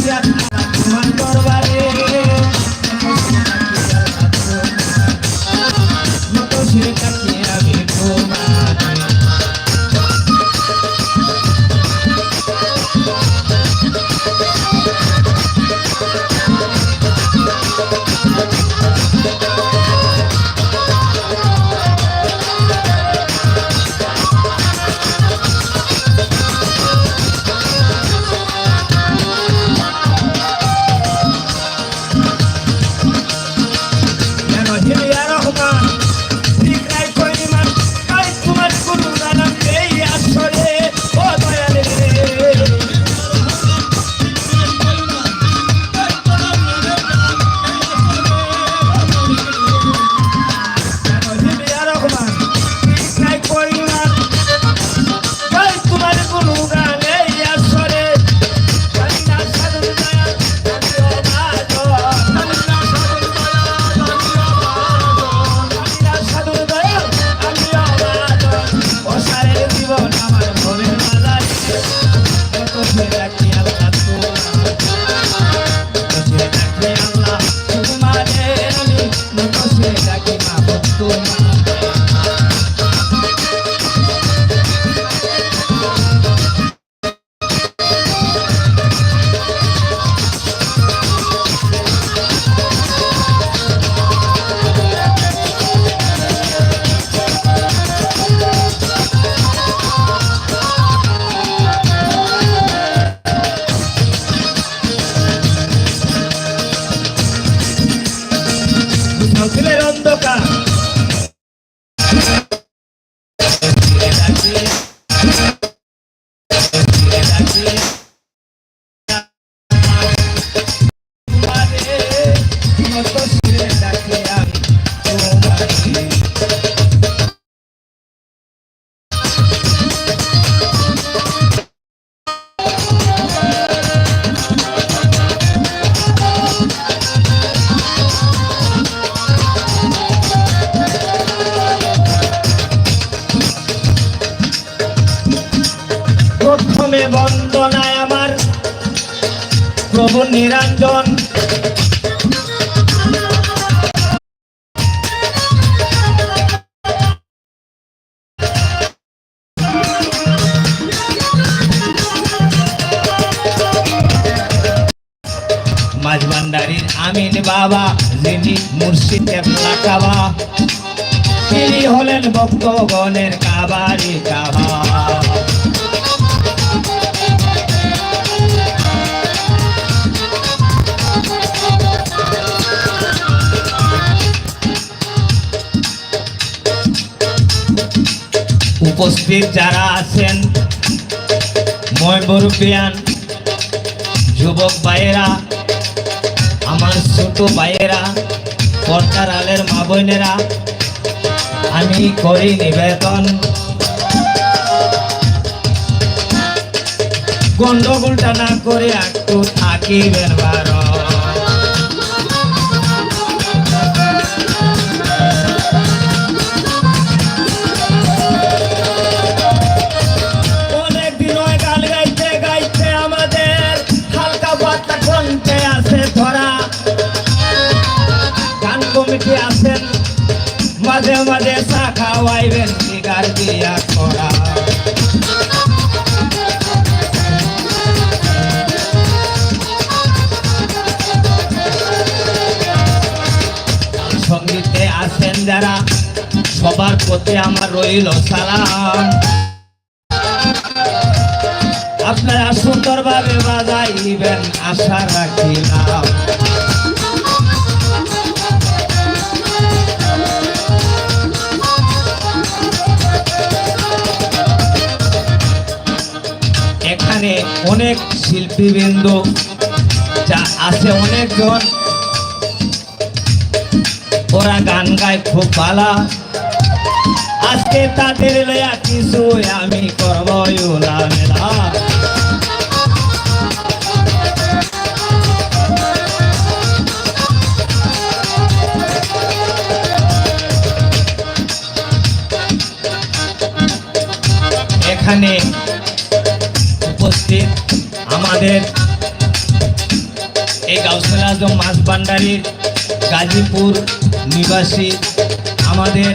তোমার দরবারে সে তাকিয়ে আমি তোমার অন্ধকার বন্দনায় আমার প্রভু নিরঞ্জন মাঝভান্ডারীর আমিন বাবা যিনি মুর্শিদের লাকাবা তিনি হলেন ভক্তগণের কাবারি কাবা উপস্থিত যারা আছেন ময়মুরুবিয়ান যুবক ভাইয়েরা আমার ছোট ভাইয়েরা পর্দার আলের মা বোনেরা আমি করি নিবেদন গন্ডগোলটা না করে একটু থাকিবেন বারণ আছেন মাঝে মাঝে চা খাওয়াইবেন সিগার দিয়া করা সঙ্গীতে আছেন যারা সবার প্রতি আমার রইল সালাম আপনারা সুন্দরভাবে বাজাইবেন আশা রাখিলাম এখানে অনেক শিল্পীবৃন্দ যা আছে অনেকজন ওরা গান গায় খুব ভালো আজকে তাদের লয়া কিছু আমি করব উলামেলা এখানে উপস্থিত আমাদের এই গাউসুল আজম মাছ ভান্ডারীর গাজীপুর নিবাসী আমাদের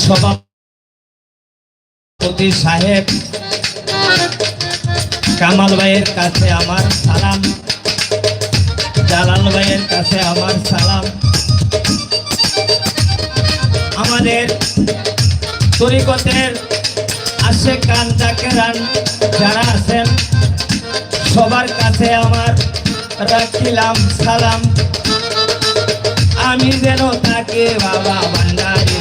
সভাপতি সাহেব কামাল ভাইয়ের কাছে আমার সালাম, জালাল ভাইয়ের কাছে আমার সালাম। আমাদের তরিকতের আশেকান জাকেরান যারা আছেন সবার কাছে আমার রাখিলাম সালাম। আমি যেন তাকে বাবা ভান্ডারী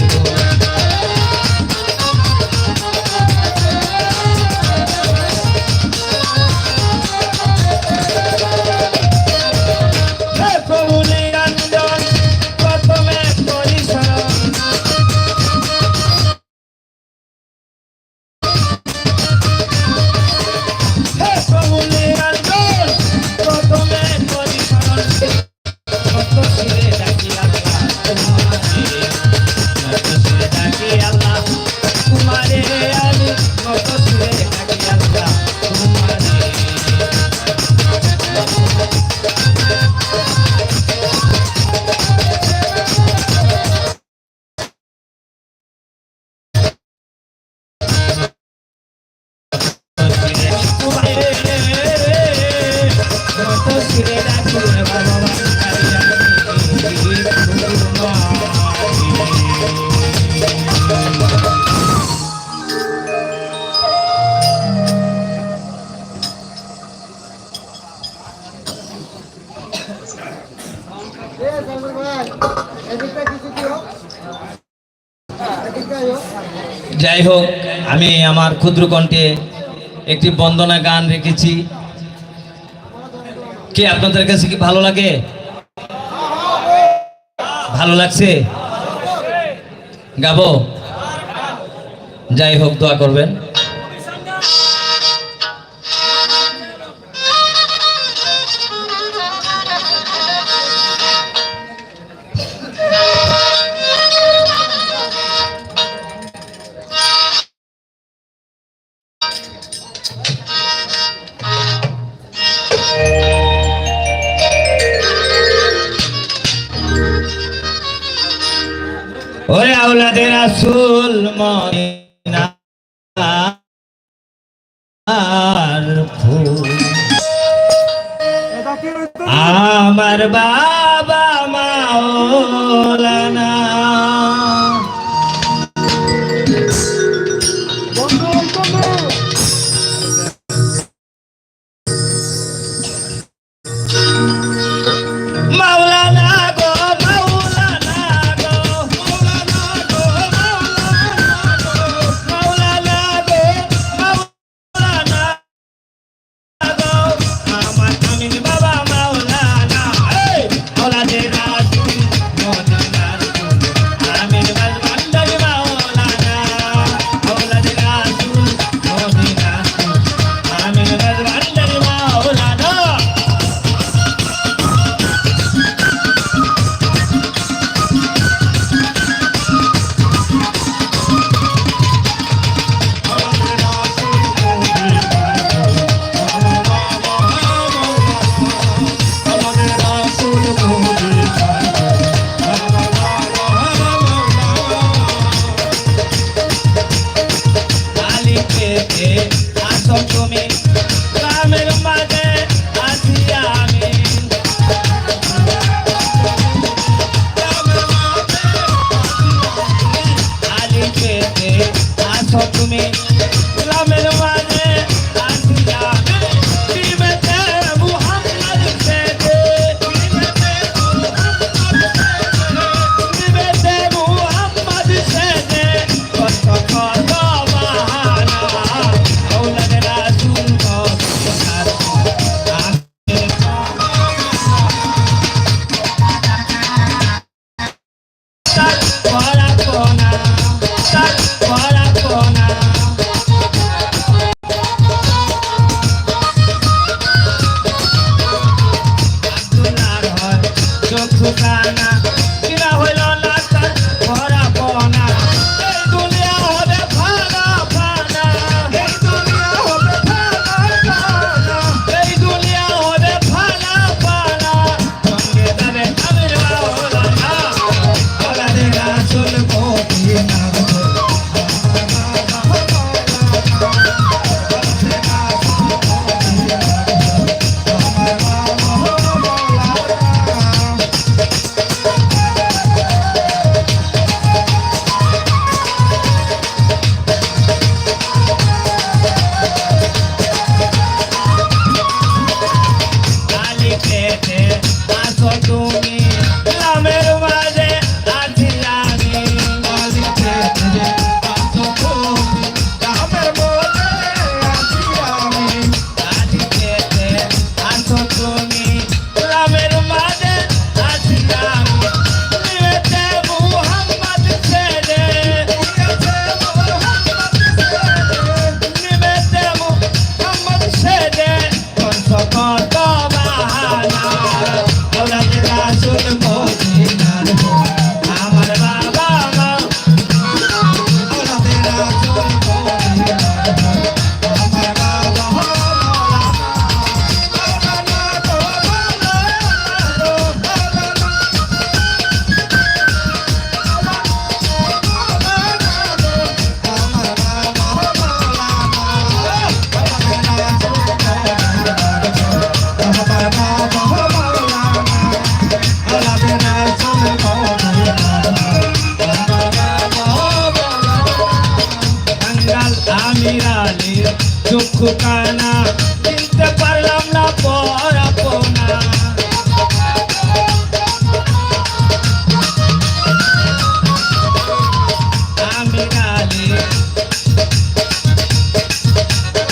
যাই হোক, আমি আমার ক্ষুদ্র কণ্ঠে একটি বন্দনা গান রেখেছি। কি আপনাদের কাছে কি ভালো লাগে? ভালো লাগছে? গাবো? যাই হোক, দোয়া করবেন। ওরে আওলাদে রাসূল মদিনার ফুল, আমার বাবা মাওলানা আমির আলীর চক্ষু কানা, চিনতে পারলাম না পর আপনা। আমির আলীর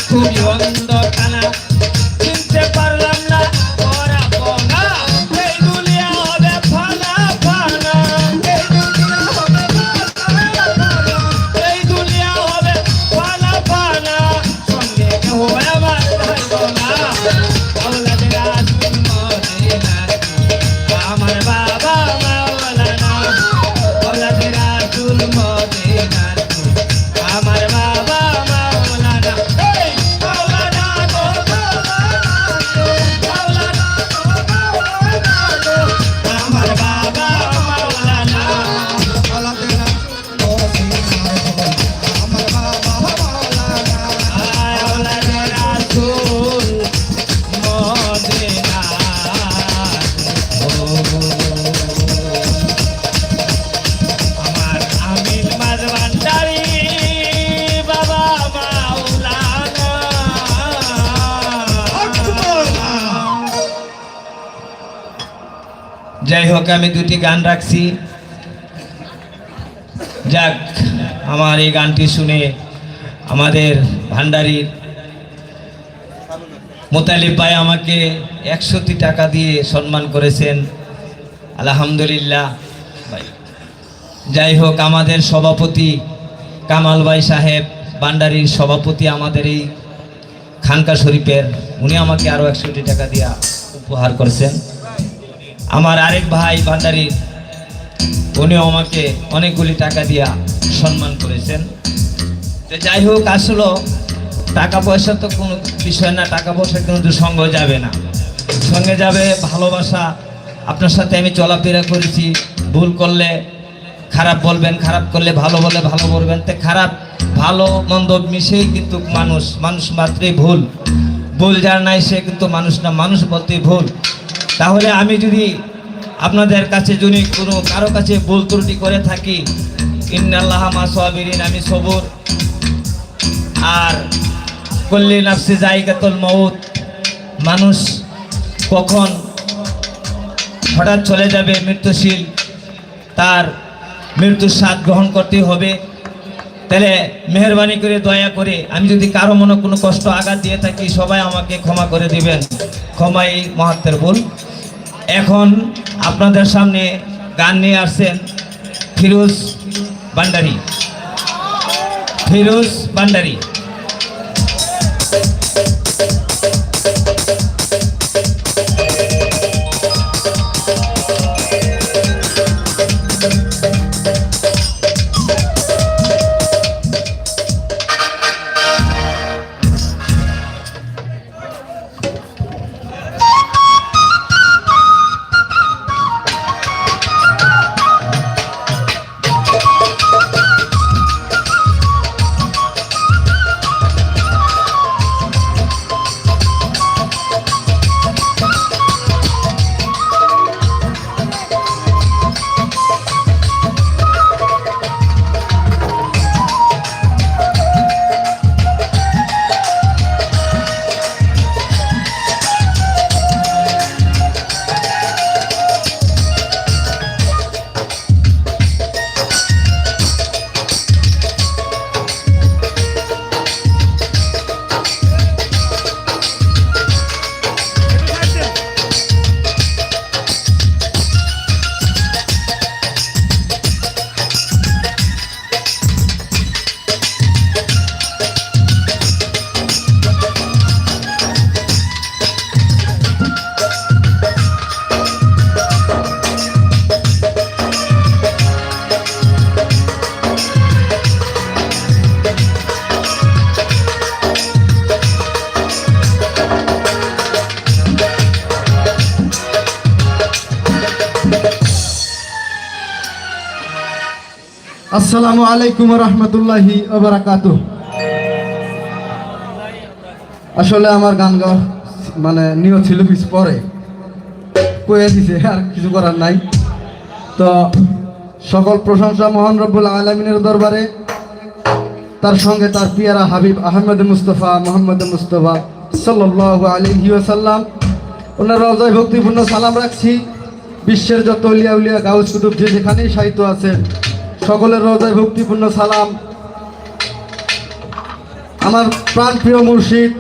খুবই অন্ধকানা, চিনতে পারলাম না পর আপনা। এই দুনিয়া হবে ফানা ফানা, এই দুনিয়া হবে ফানা ফানা, সঙ্গে কেউ আমার থাকবো না। আওলাদে রাসূল মদিনার, আমার বাবা মাওলানা। আওলাদে রাসূল মদিনার, আমার বাবা মাওলানা। এই মাওলানা গো মাওলানা, মাওলানা গো আমার বাবা মাওলানা। আয় আওলাদে রাসূল মদিনার, ও আমার আমিন মাঝ ভান্ডারী বাবা মাওলানা। যাই হোক, আমি দুটি গান রাখছি। যাক, আমার এই গানটি শুনে আমাদের ভান্ডারীর মোতালিব ভাই আমাকে 100টি টাকা দিয়ে সম্মান করেছেন, আলহামদুলিল্লাহ ভাই। যাই হোক, আমাদের সভাপতি কামাল ভাই সাহেব, ভান্ডারীর সভাপতি আমাদের এই খানকা শরীফের, উনি আমাকে আরও 100টি টাকা দিয়ে উপহার করেছেন। আমার আরেক ভাই ভান্ডারীর, উনিও আমাকে অনেকগুলি টাকা দিয়া সম্মান করেছেন। তো যাই হোক, আসলে টাকা পয়সা তো কোনো বিষয় না, টাকা পয়সা কিন্তু সঙ্গে যাবে না, সঙ্গে যাবে ভালোবাসা। আপনার সাথে আমি চলাফেরা করেছি, ভুল করলে খারাপ বলবেন, খারাপ করলে ভালো বলে ভালো বলবেন। তো খারাপ ভালো মন্দ মিশেই কিন্তু মানুষ, মানুষ মাত্রই ভুল। ভুল যার নাই সে কিন্তু মানুষ না, মানুষ বলতেই ভুল। তাহলে আমি যদি আপনাদের কাছে যদি কোনো কারো কাছে ভুল ত্রুটি করে থাকি, ইন্নাল্লাহা মা সাবিরিন, আমি সবর। আর কুল্লি নাফসি যায়িকাতুল মউত, মানুষ কখন হঠাৎ চলে যাবে, মৃত্যুশীল, তার মৃত্যুর স্বাদ গ্রহণ করতে হবে। তাহলে মেহরবানি করে দয়া করে আমি যদি কারো মনে কোনো কষ্ট আঘাত দিয়ে থাকি, সবাই আমাকে ক্ষমা করে দিবেন, ক্ষমাই মহাত্মের ভুল। এখন আপনাদের সামনে গান নিয়ে আসছেন ফিরোজ ভান্ডারী, ফিরোজ ভান্ডারী। আসসালামু আলাইকুম রহমতুল্লাহি ওয়া বারাকাতুহু। আসলে আমার গান গাওয়ার মানে নিয়ত ছিল পিছ পরে কয়ে দিছে, আর কিছু করার নাই। তো সকল প্রশংসা মহান রব্বুল আলামিনের দরবারে। তার সঙ্গে তার পিয়ারা হাবিব আহমেদ মুস্তফা মোহাম্মদ মুস্তফা সাল্লাল্লাহু আলাইহি ওয়াসাল্লাম, ওনার রওজায় ভক্তিপূর্ণ সালাম রাখছি। বিশ্বের যত উলিয়া উলিয়া গাউস কুতুব যে যেখানেই সাহিত্য আছেন সকলের রওজায় ভক্তিপূর্ণ সালাম। আমার প্রাণপ্রিয় মুর্শিদ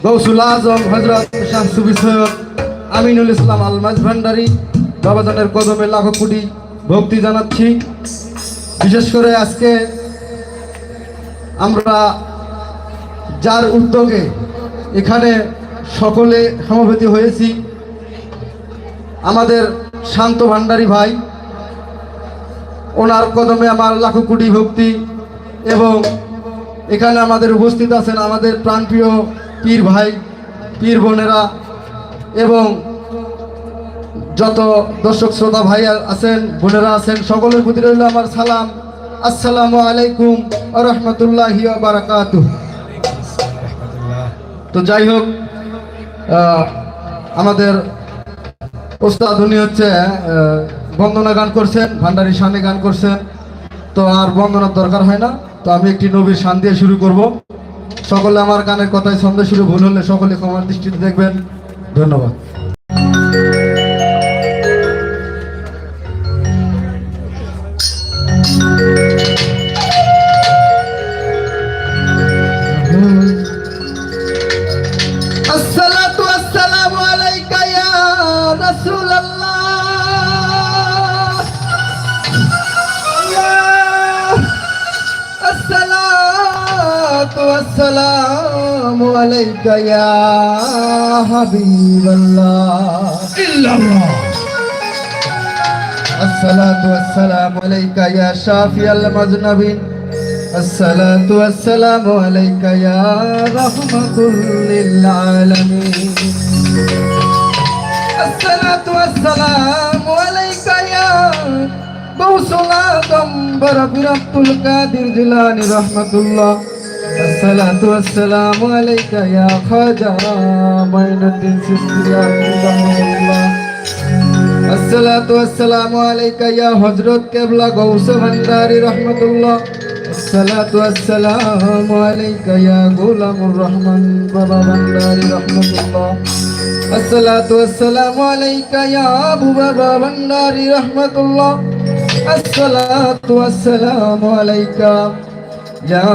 গৌসুল আজম হযরত শাহ সুফি সৈয়দ আমিনুল ইসলাম আলমাজ ভান্ডারী বাবাজানের কদমে লাখো কোটি ভক্তি জানাচ্ছি। বিশেষ করে আজকে আমরা যার উদ্যোগে এখানে সকলে সমবেত হয়েছি, আমাদের শান্ত ভান্ডারী ভাই, ওনার কদমে আমার লাখো কোটি ভক্তি। এবং এখানে আমাদের উপস্থিত আছেন আমাদের প্রাণপ্রিয় পীর ভাই পীর বোনেরা এবং যত দর্শক শ্রোতা ভাই আছেন বোনেরা আছেন, সকলের প্রতি রইল আমার সালাম। আসসালামু আলাইকুম ওয়া রাহমাতুল্লাহি ওয়া বারাকাতুহু। তো যাই হোক, আমাদের ওস্তাদ উনি হচ্ছে বন্দনা গান করছেন, ভান্ডারী শানে গান করছেন, তো আর বন্দনার দরকার হয় না। তো আমি একটি নবীর শান দিয়ে শুরু করব। সকলে আমার গানের কথায় ছন্দে শুরু ভুল হলে সকলে ক্ষমার দৃষ্টিতে দেখবেন। ধন্যবাদ। আসসালাতু আসসালামু আলাইকা ইয়া রাসূলুল্লাহ, আসসালাতু আসসালামু আলাইকা ইয়া হাবিবাল্লাহ, ইল্লাল্লাহ, আসসালাতু আসসালামু আলাইকা ইয়া শাফিয়াল মুযনিবিন, আসসালাতু আসসালামু আলাইকা ইয়া রাহমাতুল লিল আলামিন, আসসালাতু আসসালামু আলাইকা ইয়া গৌসুল আযম বরবর আব্দুল কাদির জিলানী রাহমাতুল্লাহ, আসসালাতু আসসালামু আলাইকা ইয়া খাজা মাইনুদ্দিন চিশতি রাহমাতুল্লাহ, আসসালাতু আসসালামু আলাইকা ইয়া হযরত কেবলা গৌস ভান্ডারী রাহমাতুল্লাহ, আসসালাতু আসসালামু আলাইকা ইয়া গোলামুর রহমান বাবা ভান্ডারী রাহমাতুল্লাহ, আসসালাতু আসসালামু আলাইকা ইয়া আবু বাবা ভান্ডারী রাহমাতুল্লাহ, আসসালাতু আসসালামু আলাইকা ইয়া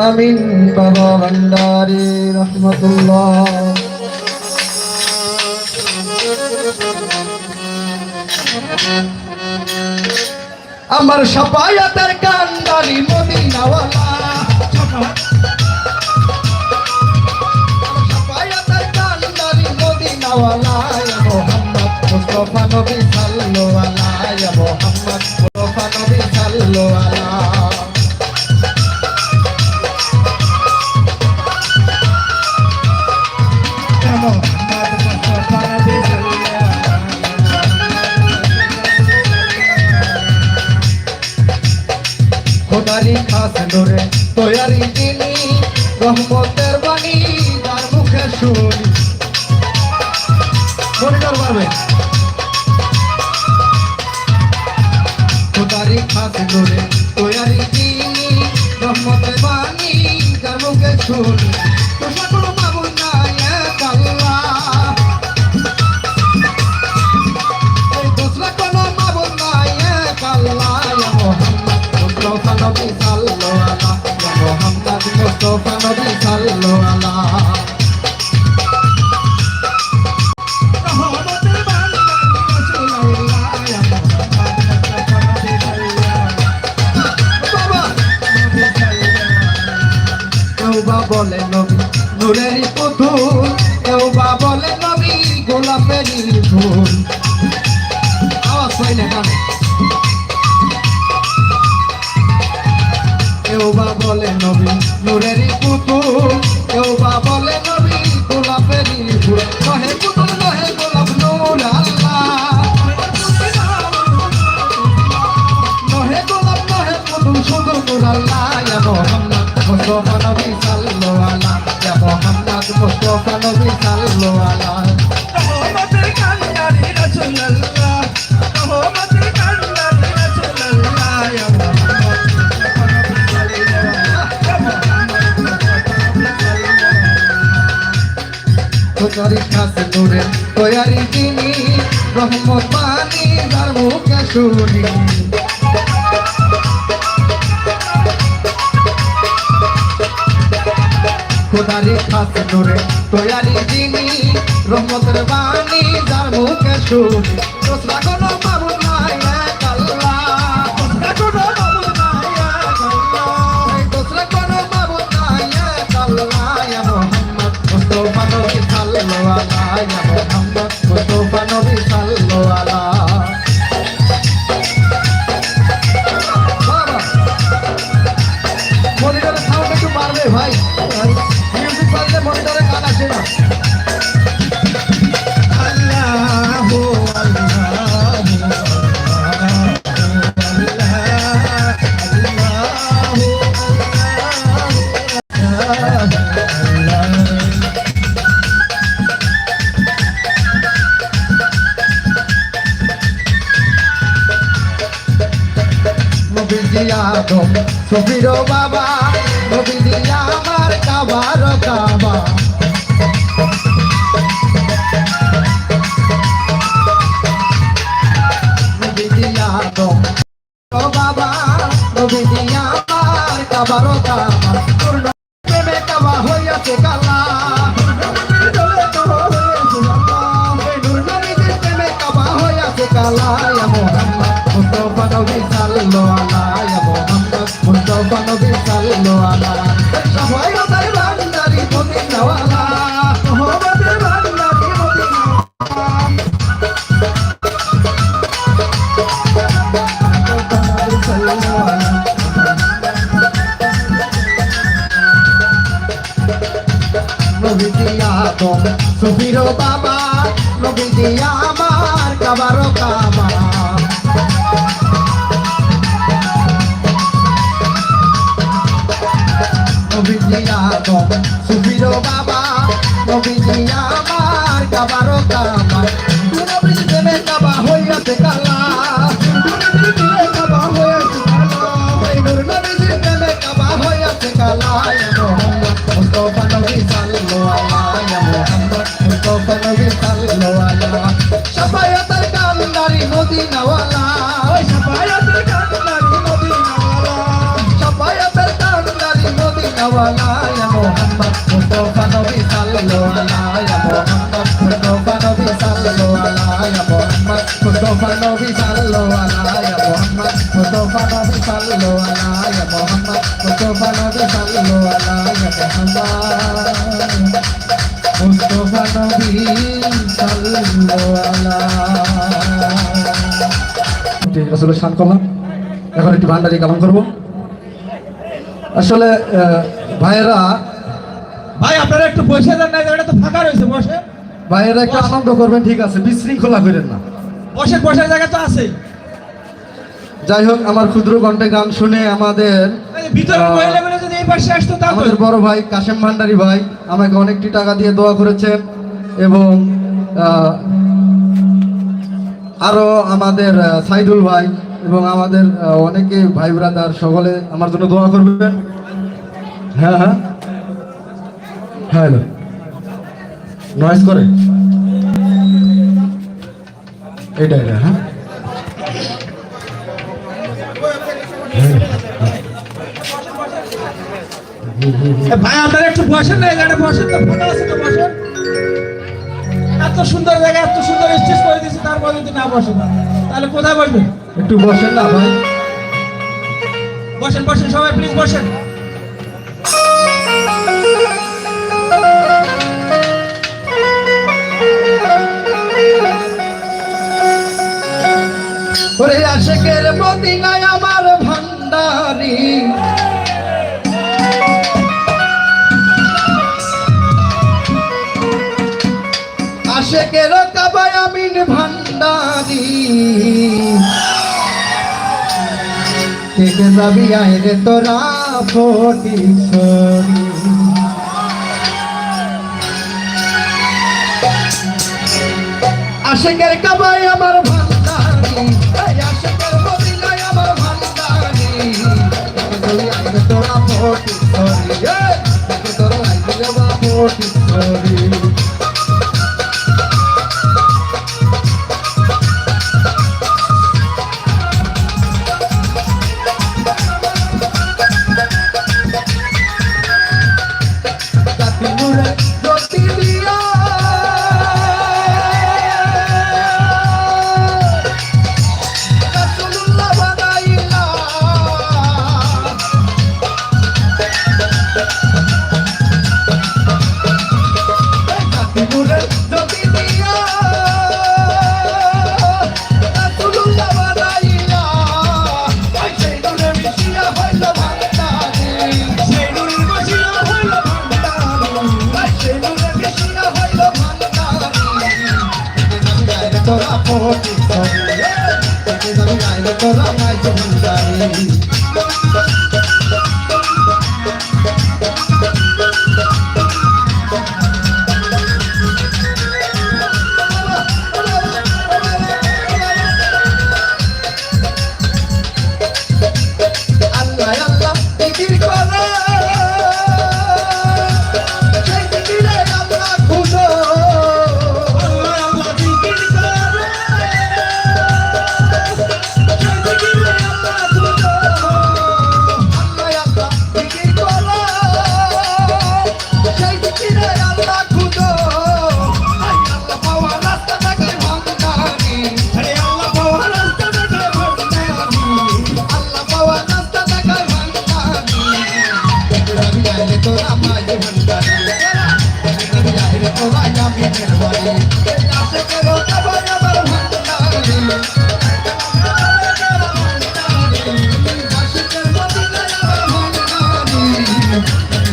আমিন বাবা ভান্ডারী রাহমাতুল্লাহ। আমার শাফায়াতের কান্ডারি মদিনাওয়ালা, শাফায়াতের কান্ডারি মদিনাওয়ালা, ইয়া মুহাম্মদ মুস্তাফা নবী সাল্লাল্লাহু আলাইহি, ইয়া মুহাম্মদ মুস্তাফা নবী সাল্লাল্লাহু আলাইহি, খোদারি খাস নূরে তৈয়ারি তিনি, রহমতের বাণী যার মুখে শুনি। মনিটর পারবে। খোদারি খাস নূরে তৈয়ারি তিনি, রহমতের বাণী যার মুখে শুনি। তোমরা কোনো মাবুদ নাই এক আল্লাহ, এই দোসরা কোনো মাবুদ নাই এক আল্লাহ, ইয়া মুহাম্মদ মুস্তাফা নবী সাল্লাল্লাহু আলাইহি, ইয়া মুহাম্মদ মুস্তাফা নবী সাল্লাল্লাহু আলাইহি, রহমতের বাণী রাসূলুল্লাহ, ইয়া মুহাম্মদ মুস্তাফা নবী সাল্লাল্লাহু বাবা নবী সাল্লাল্লাহু। কেউ বা বলে নবী নূরের পুতুল, কেউ বা বলে নবী গোলাপের ফুল। আওয়াজ পাই না কেন? কেউ বা বলে নবী নূরের পুতুল, কেউ বা বলে নবী গোলাপের ফুল। নহে পুতুল নহে গোলাপ নূর আল্লাহ, নহে গোলাপ নহে পুতুল শুধু নূর আল্লাহ, ইয়া মুহাম্মদ মুস্তাফা নবী সাল্লাল্লাহু আলাইহি, ইয়া মুহাম্মদ মুস্তাফা নবী সাল্লাল্লাহু আলাইহি, রহমতের কান্ডারি রাসূলুল্লাহ, রহমতের কান্ডারি রাসূলুল্লাহ, ইয়া মুহাম্মদ তারিখ আছে নূরে তৈয়ারি তিনি রহমত বাণী যার মুখে শুনি খোদারি খাস নূরে তৈয়ারি তিনি রহমতের বাণী যার মুখে শুনি দোসরা কোনো মাবুদ নাই এক আল্লাহ দোসরা কোনো মাবুদ নাই এক আল্লাহ দোসরা কোনো মাবুদ নাই এক আল্লাহ ইয়া মুহাম্মদ মুস্তাফা নবী সাল্লাল্লাহু আলাইহি ইয়া মুহাম্মদ মুস্তাফা নবী সাল্লাল্লাহু আলাইহি মনিটরের সাউন্ড একটু বাড়বে ভাই মিউজিক বাজলে মনিটরে গান আসে না আল্লাহু নবীজি আদম সফির বাবা নবীজি আমার কাবার কাবা নবীজি আদম বাবা নবীজি আমার কাবার কাবা পূর্ণ প্রেমে কাবা হইয়াছে কালা নবীজি প্রেমে কাবা হইয়াছে কালা ইয়া মুহাম্মদ মুস্তাফা নবী সাল্লাল্লাহু আলাইহি ইয়া মুহাম্মদ মুস্তাফা নবী সাল্লাল্লাহু আলাইহি সবাই ওদের বান্দারি মদিনাওয়ালা মোহাম্মদের বান্দারি নবীজি আদম সফির বাবা নবীজি আমার কাবার কাবা নবীজি আদম সফির বাবা নবীজি আমার কাবার কাবা নবীজি প্রেমে কাবা হইয়াছে কালা নবীজি প্রেমে কাবা হইয়াছে কালা নবীজি প্রেমে কাবা হইয়াছে কালা মুস্তাফা নবী সাল্লাল্লাহু আলাইহি ইয়া মুহাম্মদ মুস্তাফা নবী সাল্লাল্লাহু আলাইহি শাফায়াতের কান্দারি মদিনাওয়ালা ওই শাফায়াতের কান্দারি মদিনাওয়ালা শাফায়াতের কান্দারি মদিনাওয়ালা ইয়া মুহাম্মদ মুস্তাফা নবী সাল্লাল্লাহু আলাইহি ইয়া মুহাম্মদ মুস্তাফা নবী সাল্লাল্লাহু আলাইহি ইয়া মুহাম্মদ মুস্তাফা নবী সাল্লাল্লাহু আলাইহি ইয়া মুহাম্মদ মুস্তাফা নবী সাল্লাল্লাহু আলাইহি ইয়া মুহাম্মদ মুস্তাফা নবী সাল্লাল্লাহু আলাইহি ইয়া মুহাম্মদ মুস্তাফা নবী সাল্লাল্লাহু আলাইহি আসলে শান করলাম এখন একটু ভান্ডারি কালাম করব আসলে ভাইয়েরা ভাই আপনারা একটু বসে দেন না জায়গাটা তো ফাঁকা রয়েছে বসে ভাইয়েরা একটু আনন্দ করবেন ঠিক আছে বিশৃঙ্খলা করেন না বসে বসার জায়গা তো আছে যাই হোক আমার ক্ষুদ্র কণ্ঠে গান শুনে আমাদের ভিতরে মহিলাগুলো যদি এই পাশে আসতো তাহলে আমাদের বড় ভাই কাশেম ভান্ডারী ভাই আমাকে অনেকটি টাকা দিয়ে দোয়া করেছেন এবং আরো আমাদের সাইদুল ভাই এবং আমাদের অনেকে ভাই ব্রাদার সকলে আমার জন্য দোয়া করবেন হ্যাঁ হ্যাঁ হ্যালো নয়েজ করে এইটা হ্যাঁ ভাই আপনারা একটু বসেন না এই জায়গাটা বসেন তো ফাঁকা আছে তো বসেন এত সুন্দর জায়গা এত সুন্দর স্টেজ করে দিয়েছে তারপর যদি না বসেন তাহলে কোথায় বসবেন একটু বসেন না ভাই বসেন বসেন সবাই প্লিজ বসেন ওরে আশেকের মদিনায় আমার ভান্ডারি আশেকের কাবায় আমিন ভান্ডারি কেটে যাবি আইরে তোরা ফটিশ্বরী আশেকের কাবায় আমার ভান্ডারি আশেকের মদিনায় আমার ভান্ডারি আইরে তোরা ফটিশ্বরী তোরা আইরে ফটিশ্বরী পতি থেকে যাবি গাইলে তোরা মাইজ ভান্ডারি আল্লাহ আল্লাহ জিকির করে সেই জিকিরে আল্লাহ খুশো আল্লাহ আল্লাহ জিকির করে সেই জিকিরে আল্লাহ খুশো আল্লাহ আল্লাহ জিকির করে সেই জিকিরে আল্লাহ খুশো আল্লাহ পাওয়া রাস্তা থেকে ভাঙানি আরে আল্লাহ পাওয়া রাস্তা থেকে ভাঙানি আল্লাহ পাওয়া রাস্তা থেকে ভাঙানি রবি গাইলে তোরা মাঝে ভান্ডারি রবি গাইলে তোরা আমি নির্বাণী আসে কেন আবার আবার ভান্ডারি আশিকের মদিনায় আবার ভান্ডারি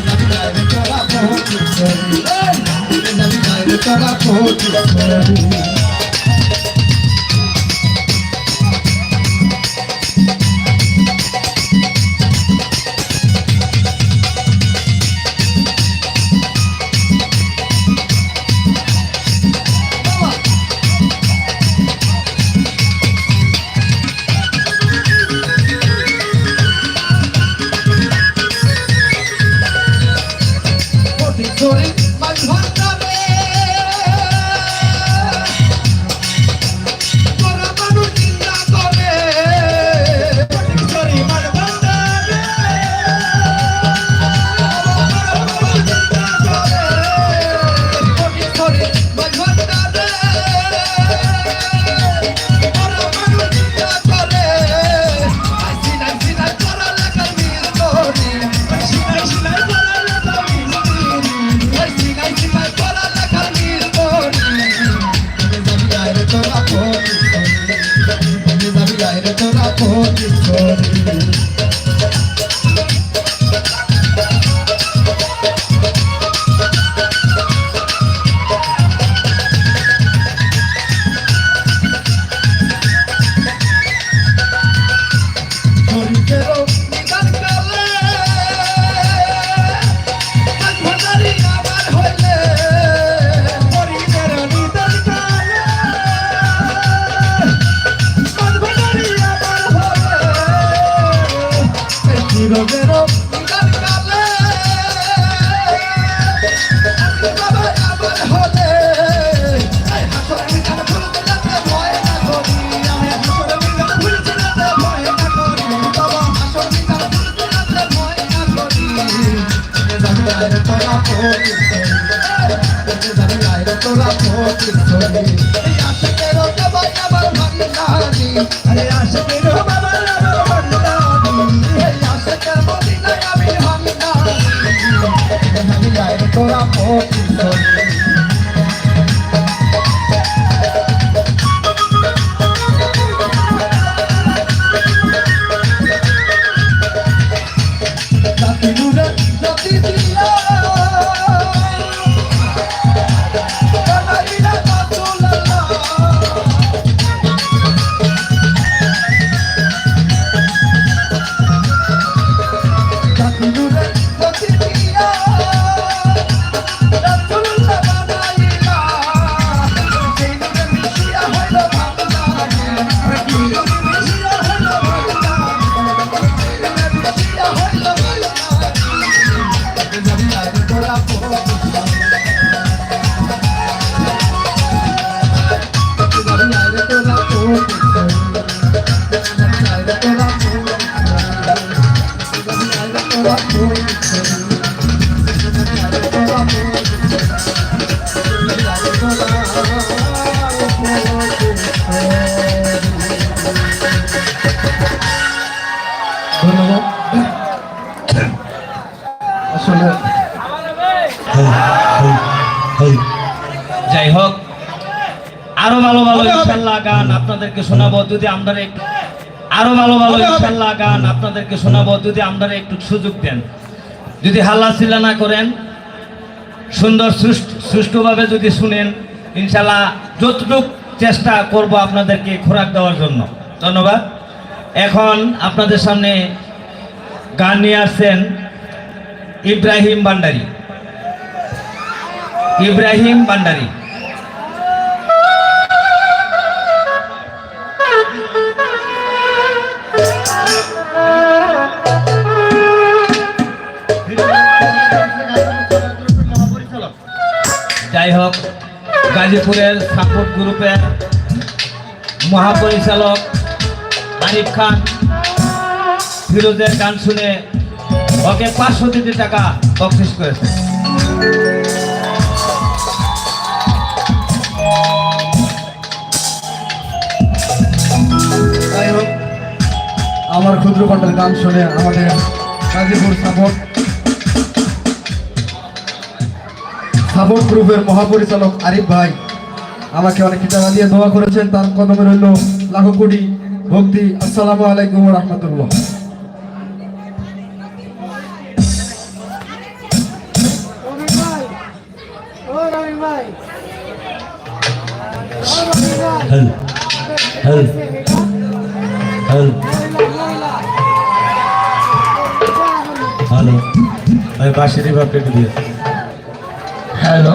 রবি গাইলে তোরা পৌঁছে রবি গাইলে তোরা পৌঁছে Sorry, my heart যাই হোক আরো ভালো ভালো ইনশাআল্লাহ গান আপনাদেরকে শোনাবো যদি আমরা একটু আরো ভালো ভালো ইনশাআল্লাহ গান আপনাদেরকে শোনাবো যদি আপনারা একটু সুযোগ দেন, যদি হাল্লা চিল্লা না করেন, সুন্দর সুষ্ঠুভাবে যদি শুনেন ইনশাআল্লাহ যতটুক চেষ্টা করব আপনাদেরকে খোরাক দেওয়ার জন্য। ধন্যবাদ। এখন আপনাদের সামনে গান নিয়ে আসছেন ইব্রাহিম ভান্ডারী। ইব্রাহিম ভান্ডারী। যাই হোক, গাজীপুরের সাপোর্ট গ্রুপের মহাপরিচালক আরিফ খান ফিরোজের গান শুনে ওকে 500 টাকা বকশিশ করেছে। যাই হোক, আমার ক্ষুদ্র কণ্ঠের গান শুনে আমাদের গাজীপুর সাপোর্ট গ্রুপের মহাপরিচালক আরিফ ভাই আমাকে অনেক টাকা দিয়ে দোয়া করেছেন। তার কদমে রইল লাখো কোটি ভক্তি। আসসালামু আলাইকুম ওয়া রাহমাতুল্লাহ। হ্যালো, আমি বাঁশির বাপকে একটু দিয়েছি। হ্যালো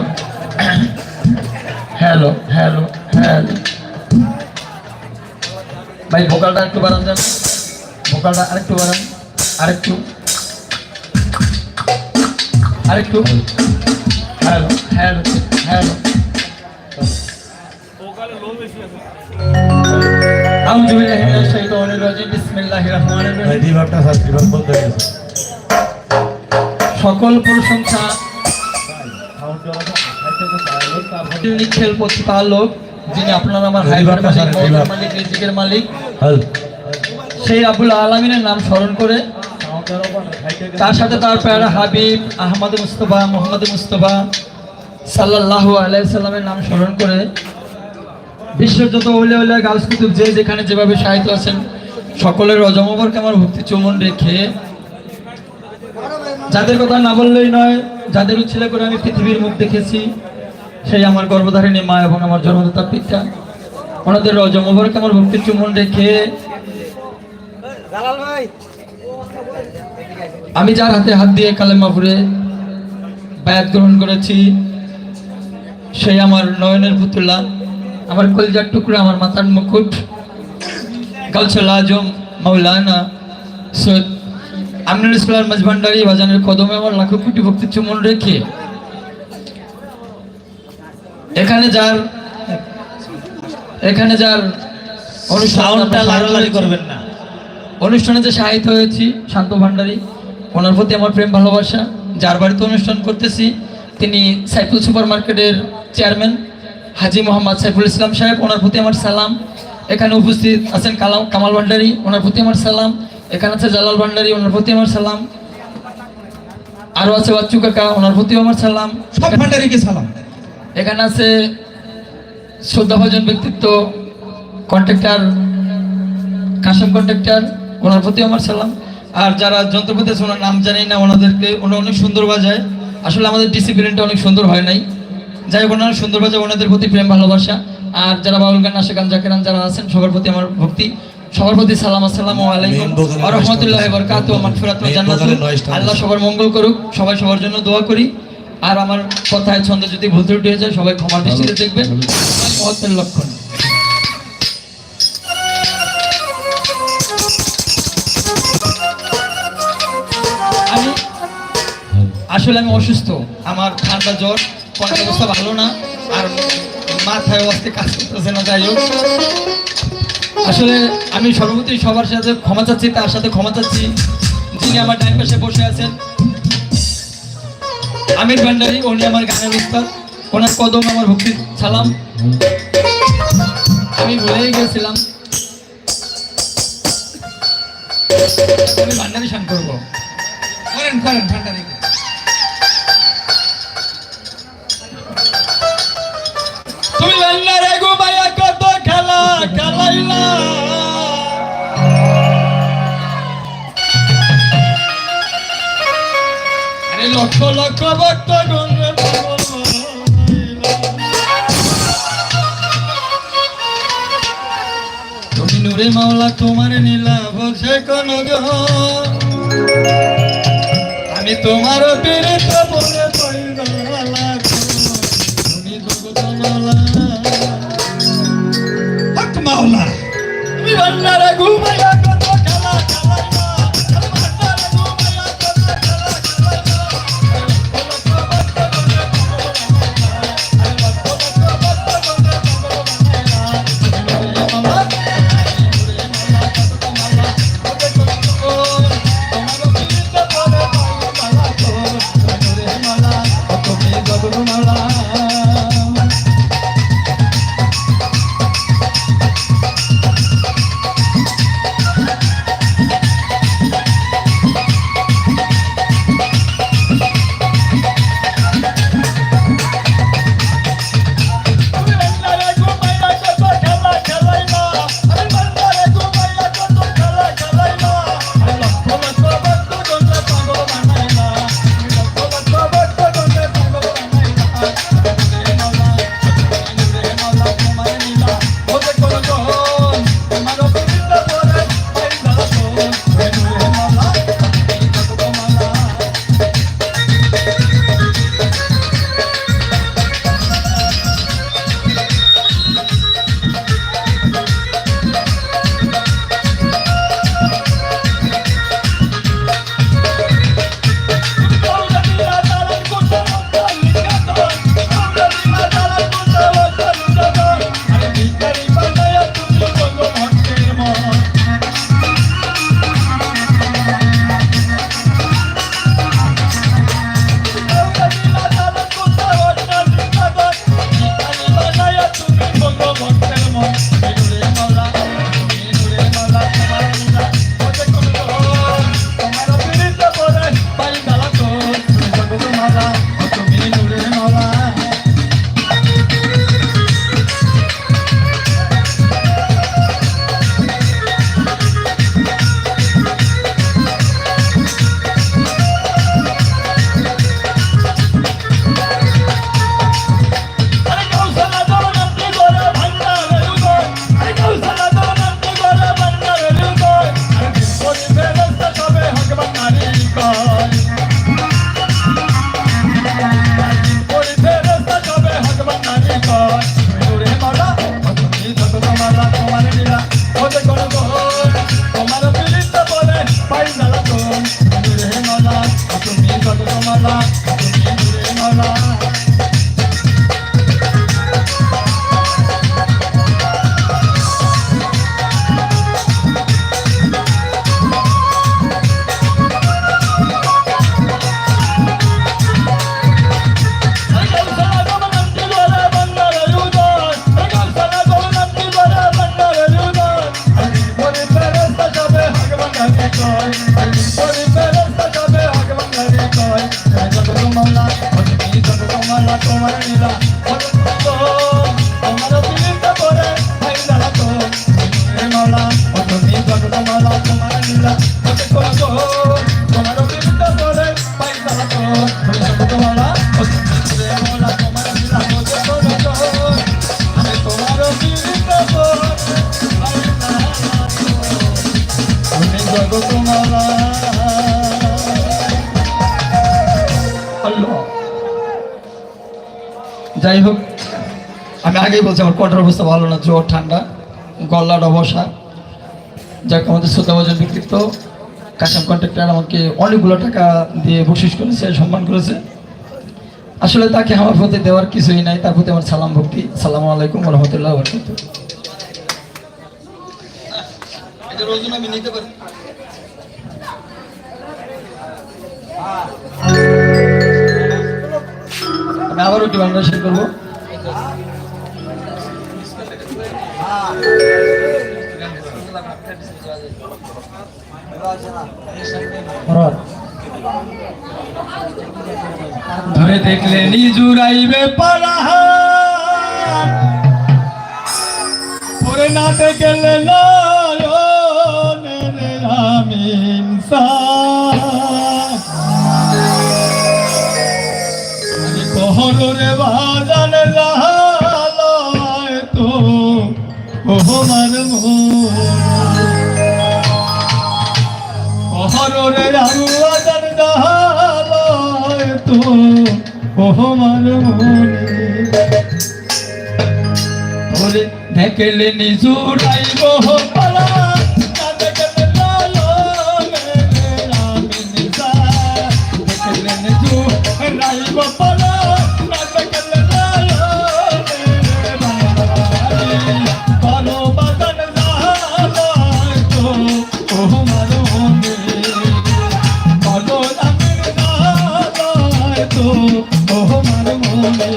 হ্যালো হ্যালো হ্যালো, ভাই ভোকালটা একটু বাড়ান যান, ভোকালটা আরেকটু বাড়ান, আরেকটু আরেকটু। Hello hello hello. আউযু বিল্লাহি মিনাশ শাইতানির রাজিম। বিসমিল্লাহির রহমানির রহিম। ভাই দিবারটা সাবস্ক্রাইব বলতে গেছে। সকল প্রশংসা নিখিল প্রতিপালক, যিনি আপনার আমার হাইবার মালিক, মৌলার মালিক, রিজিকের মালিক, সেই রাব্বুল আলামিনের নাম স্মরণ করে, তার সাথে তার প্যারা হাবিব আহমদ মুস্তফা মোহাম্মদ মুস্তফা সাল্লাল্লাহু আলাইহি সাল্লামের নাম স্মরণ করে বিশ্বের যত ওলিয়া উলিয়া গাউস কুতুব যে যেখানে যেভাবে সাহিত্য আছেন সকলের অজমবরকে আমার ভক্তি চুমন রেখে, যাদের কথা না বললেই নয়, যাদের উচ্ছিলে করে আমি পৃথিবীর মুখ দেখেছি, সেই আমার গর্ভধারিণী মা এবং আমার জন্মদাতা পিতা, ওনাদের রজমবরকে আমার ভক্তির চুমন রেখে আমি যার হাতে হাত দিয়ে কালেমা পড়ে বায়াত গ্রহণ করেছি, সেই আমার নয়নের পুতুলা, আমার কলিজার টুকরা, আমার মাথার মুকুট, গাউসুল আজম মাওলানা সৈয়দ আমিনুল ইসলাম মাঝভান্ডারী বাজানের কদমে আমার লাখো কোটি ভক্তির চুমন রেখে, এখানে যার অনুষ্ঠানে যে সাহিত্য হয়েছি শান্ত ভান্ডারী, ওনার প্রতি আমার প্রেম ভালোবাসা। যার বাড়িতে অনুষ্ঠান করতেছি তিনি সাইফুল সুপার মার্কেটের চেয়ারম্যান হাজি মোহাম্মদ সাইফুল ইসলাম সাহেব, ওনার প্রতি আমার সালাম। এখানে উপস্থিত আছেন কামাল ভান্ডারী, ওনার প্রতি আমার সালাম। এখানে আছে জালাল ভান্ডারী, ওনার প্রতি আমার সালাম। আরো আছে বাচ্চু কাকা, ওনার প্রতি আমার সালাম। সব ভান্ডারীকে সালাম। এখানে আছে শ্রদ্ধাভাজন ব্যক্তিত্ব কন্ট্রাক্টর কাশেম কন্ট্রাক্টর, ওনার প্রতি আমার সালাম। আর যারা যন্ত্রপাতি আছে ওনার নাম জানি না, ওনাদেরকে ওনারা অনেক সুন্দর বাজায়। আসলে আমাদের ডিসিপ্লিনটা অনেক সুন্দর হয় নাই, যাই হোক ওনারা সুন্দর বাজায়, ওনাদের প্রতি প্রেম ভালোবাসা। আর যারা বাউল গান আশেকান জাকেরান যারা আছেন সবার প্রতি আমার ভক্তি, সবার প্রতি সালাম। আসসালামু আলাইকুম ওয়া রাহমাতুল্লাহি ওয়া বারাকাতুহু। মাগফিরাত ওয়া জান্নাতুল। আল্লাহ সবার মঙ্গল করুক, সবাই সবার জন্য দোয়া করি। আর আমার কথায় ছন্দ যদি ভুল ত্রুটি হয়ে যায় সবাই ক্ষমার দৃষ্টিতে দেখবেন, মহত্বের লক্ষণ। আমি অসুস্থ, আমার ঠান্ডা জ্বর, কণ্ঠের অবস্থা ভালো না, আর মাথায় অবস্থা কাজ করতেছে না। যাই হোক, আসলে আমি সর্বপ্রতি সবার সাথে ক্ষমা চাচ্ছি, তার সাথে ক্ষমা চাচ্ছি যিনি আমার ডান পাশে বসে আছেন আমির ভান্ডারী, উনি আমার গানের উস্তাদ, ওনার কদম আমার ভক্তি সালাম। আমি ভুলেই গেছিলাম আমি ভান্ডারী শান করবো। করেন ভান্ডারী। তুমি ভান্ডারে গো ভাইয়া কত খেলা খেলাইলা, আরে লক্ষ লক্ষ ভক্ত গঙ্গে নুরে মাওলা তোমার নীলা বলছে কোন আমি তোমার পীড়িত বলে পাইলা তুমি জগত মাওলা হক মাওলা তুমি বন্দারে ঘুমাইয়া কত খেলা খেলাইলা বন্দারে ঘুমাইয়া কত খেলা খেলাইলা যাই হোক, আমি আগেই বলছি আমার কটার অবস্থা ভালো না, জ্বর ঠান্ডা গলাটা বসা। যাক, আমাদের শ্রদ্ধাভাজন ব্যক্তিত্ব কাশেম কন্ট্রাক্টর আমাকে অনেকগুলো টাকা দিয়ে বকশিশ করেছে, সম্মান করেছে। আসলে তাকে আমার প্রতি দেওয়ার কিছুই নাই, তার প্রতি আমার সালাম ভক্তি। আসসালামু আলাইকুম ওয়া রাহমাতুল্লাহি ওয়া বারাকাতুহু। আমি নিতে পারি। আমি আবার একটু বাংলা শেয়ার করবো। ধরে দেখলে নিজুরাইবে পারা, পরে না দেখলে আমি কহরে বাজান লাল তো ও মার তো আমার মনে ওরে দেখলে নিজুরাইব পালা না দেখলে লালো মেরে রামিনসা দেখলে নিজুরাইব পালা না দেখলে লালো মেরে রামিনসা কালো বাদন জাহালায় তো আমার মনে কালো রামিন জাহালায় তো আমার মনে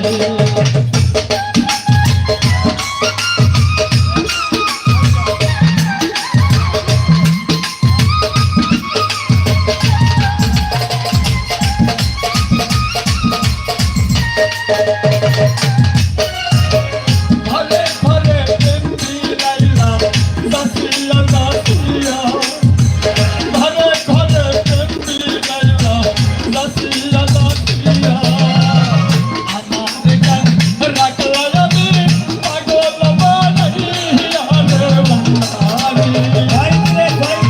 ঘরে ঘরে প্রেমী লাইলা দাসিয়া দাসিয়া ঘরে ঘরে প্রেমী লাইলা দাসিয়া দাসিয়া আমার গান রাখলা আমি পাগল বানাইয়া রে বানাই ভাই রে ভাই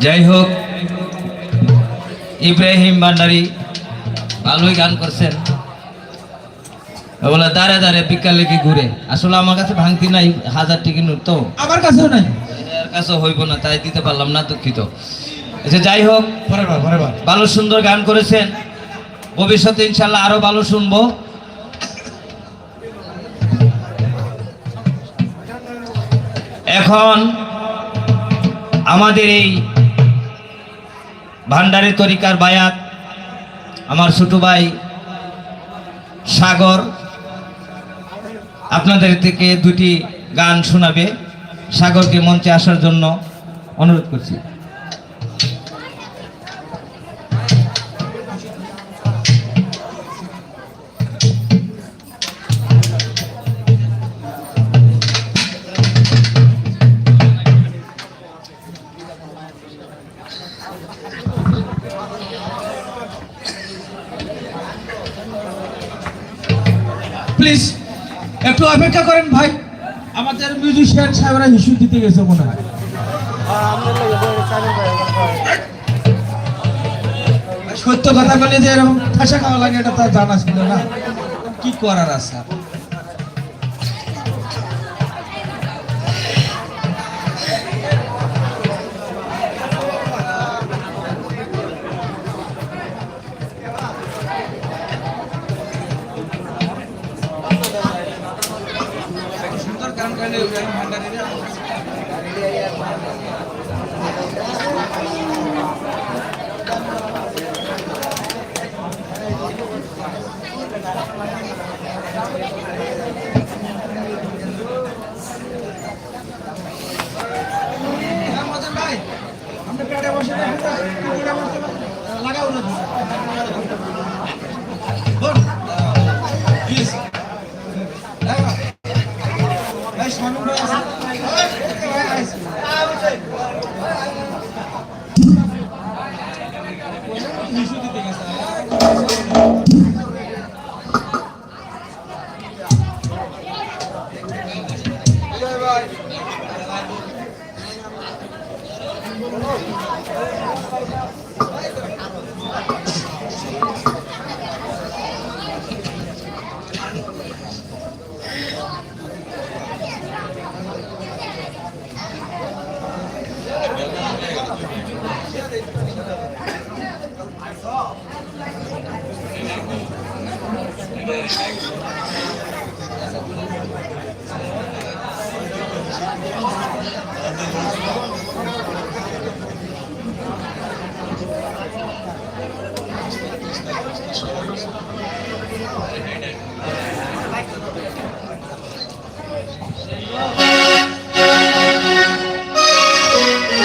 যাই হোক, ইব্রাহিম ভান্ডারী ভালোই গান করছেন। বলে দাঁড়ে দাঁড়ে বিকালে কি ঘুরে, আসলে আমার কাছে ভাঙতি নাই 1000 টিকি নোট তো আমার কাছেও নাই। কাছে হইব না, তাই দিতে পারলাম না, দুঃখিত। আচ্ছা, যাই হোক, পরের বার ভালো সুন্দর গান করেছেন, ভবিষ্যতে ইনশাল্লাহ আরো ভালো শুনবো। এখন আমাদের এই ভান্ডারী তরিকার বায়াত আমার ছোট ভাই সাগর আপনাদের থেকে দুটি গান শোনাবে। সাগরকে মঞ্চে আসার জন্য অনুরোধ করছি। প্লিজ একটু অপেক্ষা করেন ভাই, আমাদের মিউজিশিয়ান সাহেবরা ইস্যু দিতে গেছে মনে হয়। সত্য কথা বলে যে এরকম ঠাসা খাওয়া লাগে এটা তো জানা ছিল না, কি করার আছে। সুন্দর গান গাইলে ভান্ডারীরা আমরা পেটে বসে লাগাও না প্লিজ।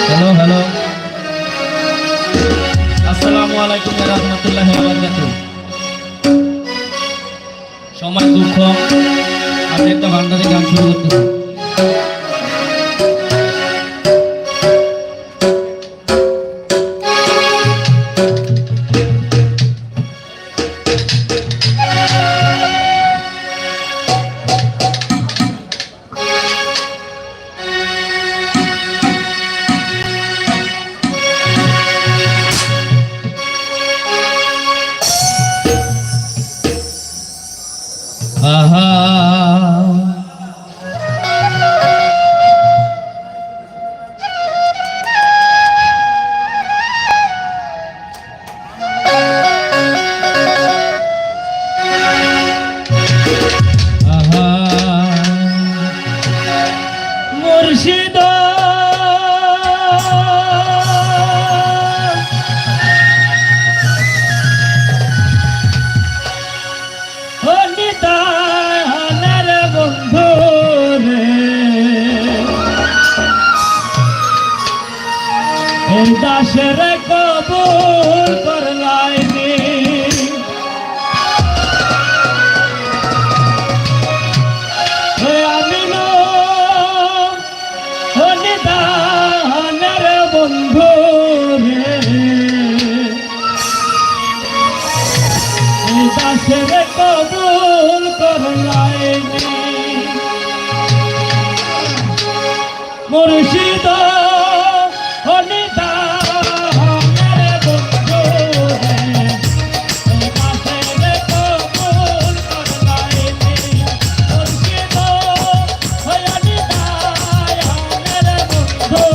হ্যালো হ্যালো, আসসালামু আলাইকুম ওয়া রাহমাতুল্লাহি ওয়া বারাকাতুহু। সময় দুঃখ, আমি একটা ভান্ডারে গান শুরু করতেছি। মুর্শিদ নিদানের বন্ধু রে, এই দাসের কবুল করলাইনি, আমি নিদানের বন্ধু রে, এই দাসের কবুল করলাইনি। মুর্শিদ নিদানের বন্ধু রে, এই দাসের কবুল করলাইনি। মুর্শিদ নিদানের বন্ধু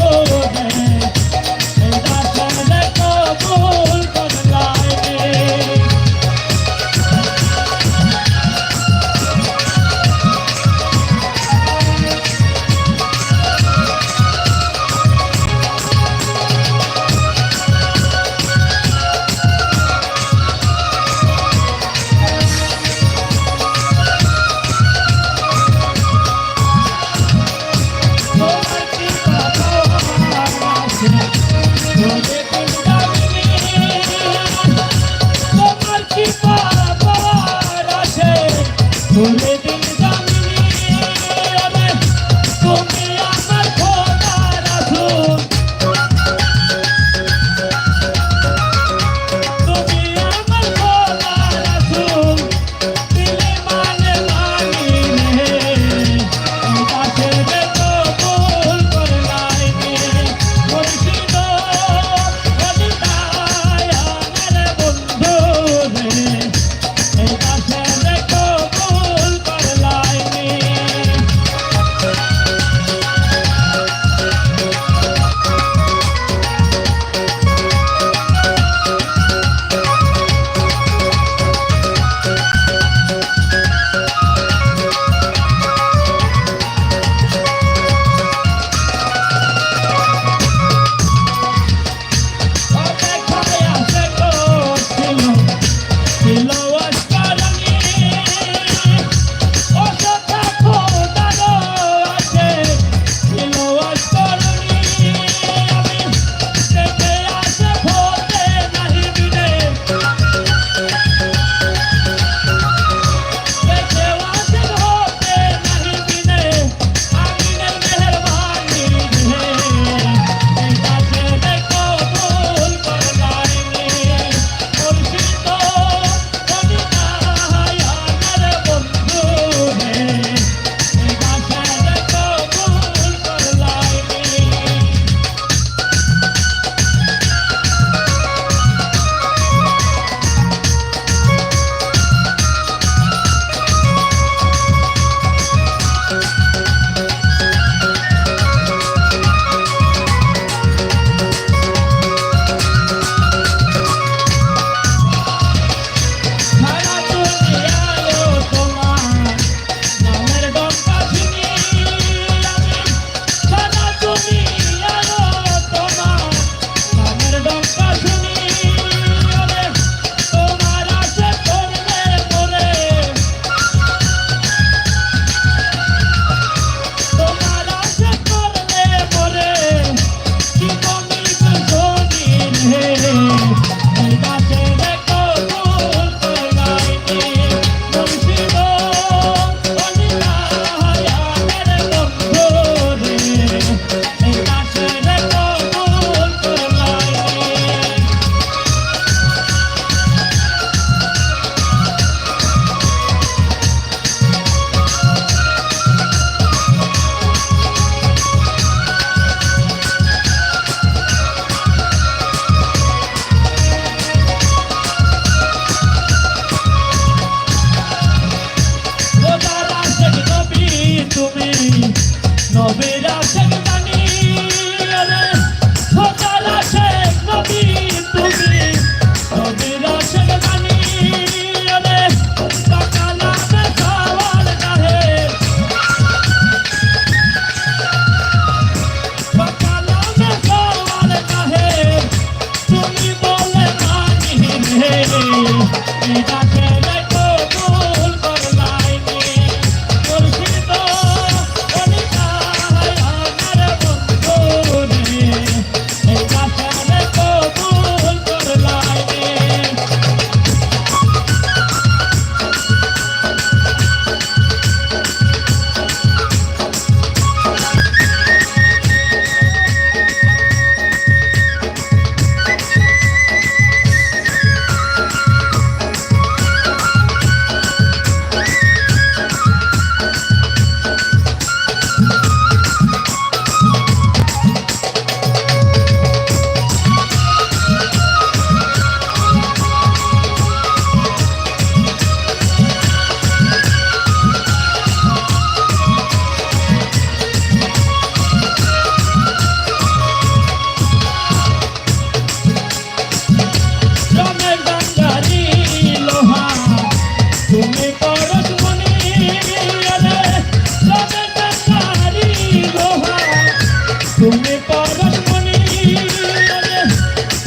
তুমি পরশমণি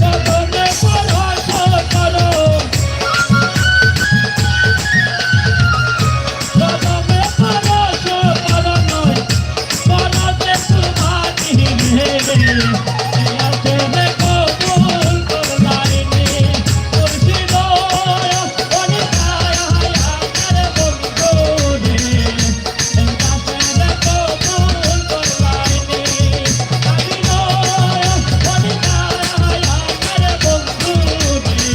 কদমে পরশ করো কদমে পরশ করো নয় পরশে তোমারি রে আসলে কবুল করলাইনি মুর্শিদ অনিতায় আমার বন্ধু রে আসলে কবুল করলাইনি আমি নয় অনিতায় আমার বন্ধু রে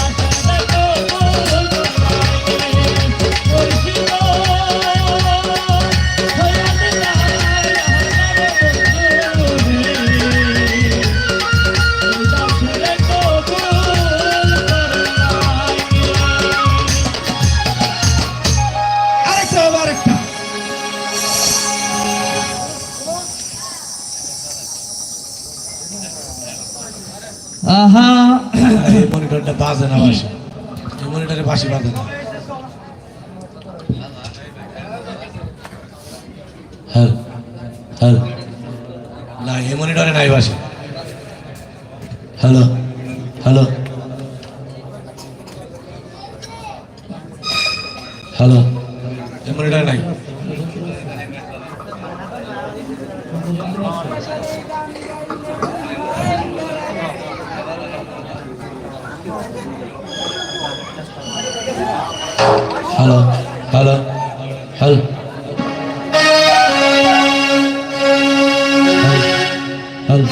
আসলে কবুল করলাইনি মুর্শিদ আহা এই মনিটরটা বাজে না বাসি, এই মনিটরে বাসি বাজে না। হ্যাঁ হ্যাঁ না, এই মনিটরে নাই বাসি। হ্যালো হ্যালো হ্যালো, এই মনিটরে নাই। Hello hello hello hello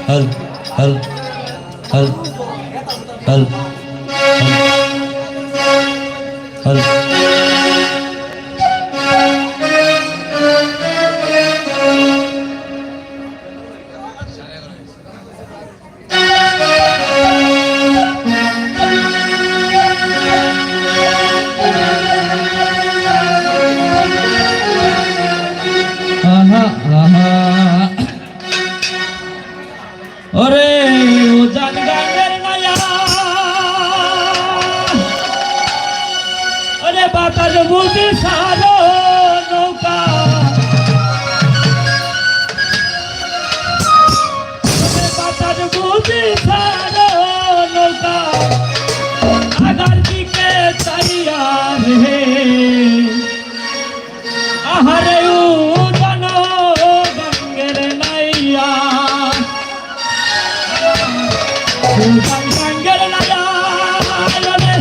hello hello hello hello hello আহা আহা ওরে ও জান গাঙ্গের মায়া ওরে বাতাস বুঝি সারো নৌকা ওরে বাতাস বুঝি সারো নৌকা আগার দিকে চাইয়া রে আহারে ও জানো গঙ্গের নাইয়া ও গঙ্গের নাইয়া রে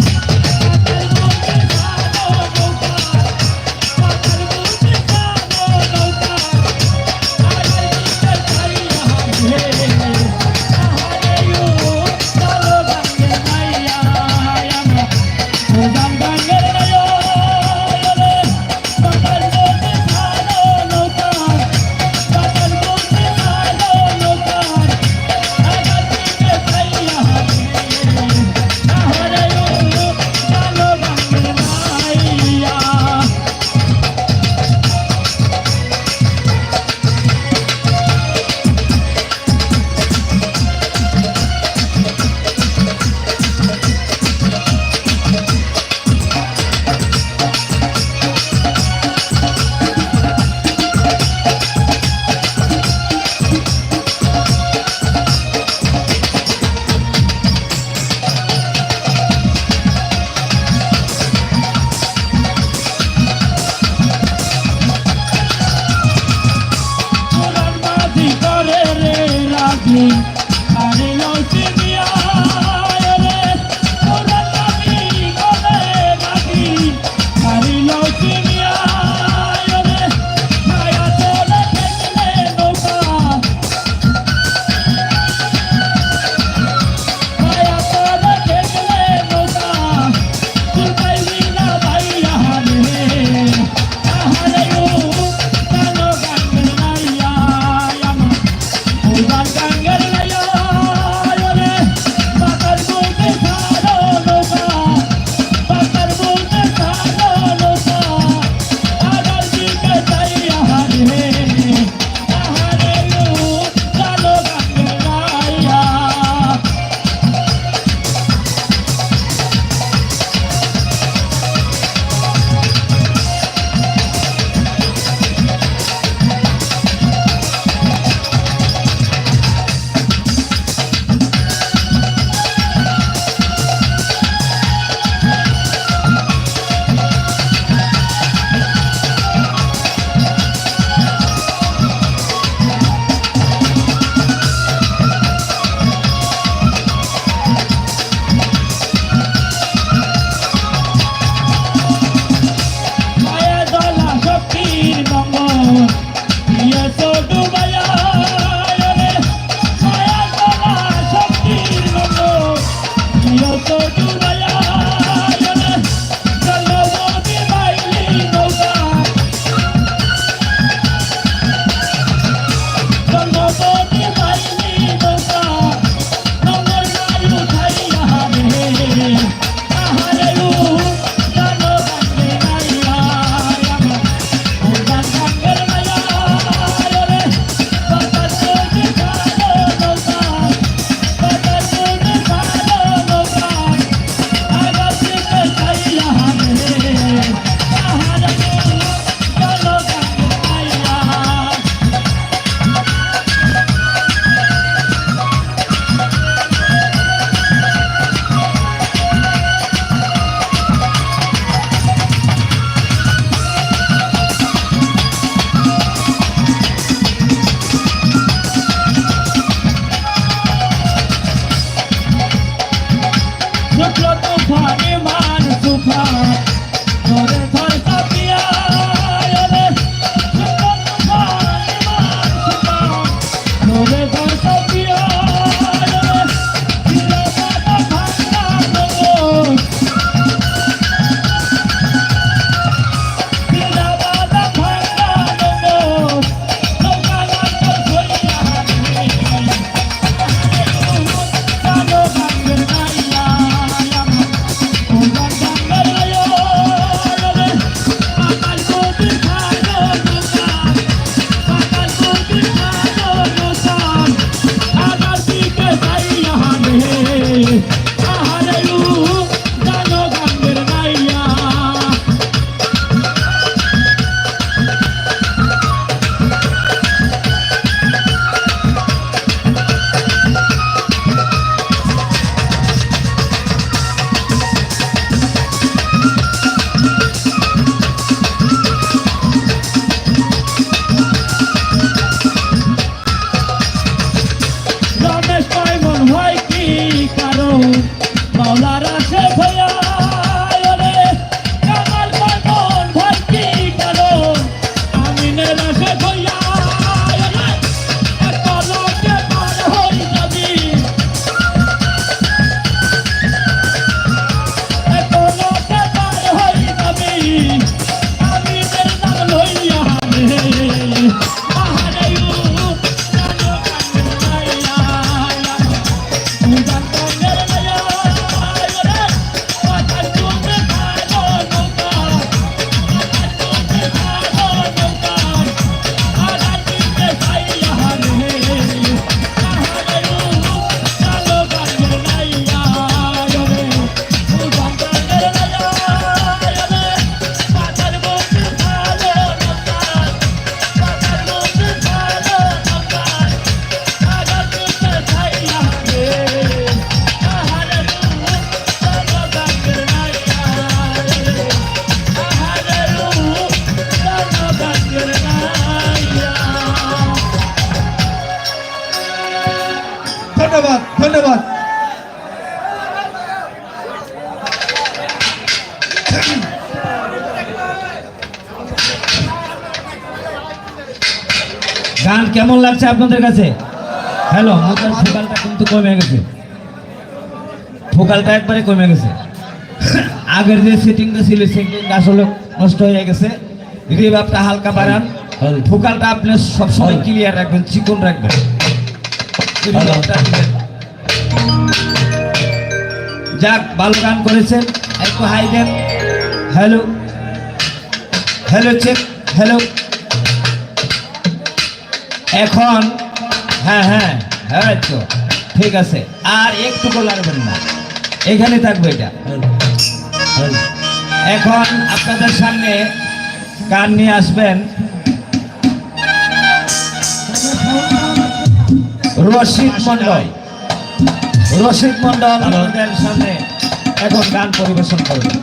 Ganga ধন্যবাদ ধন্যবাদ। গান কেমন লাগছে আপনাদের কাছে? হ্যালো, আমাদের ফোকালটা কিন্তু কমে গেছে, ফোকালটা একবারে কমে গেছে। আগের যে সেটিংটা ছিল সেটিং আসলে নষ্ট হয়ে গেছে। রিভাবটা হালকা বাড়ান, ফোকালটা আপনি সবসময় ক্লিয়ার রাখবেন, চিকন রাখবেন। রিভাবটা দিবেন। যাক, ভালো গান করেছেন, একটু হাই দেন। Hello hello, check, hello. এখন হ্যাঁ হ্যাঁ হ্যাঁ, তো ঠিক আছে, আর একটুকু লাগবেন না, এখানে থাকবে এটা। এখন আপনাদের সামনে গান নিয়ে আসবেন রশিদ মন্ডল। রশিদ মন্ডল আমাদের সামনে এখন গান পরিবেশন করবেন।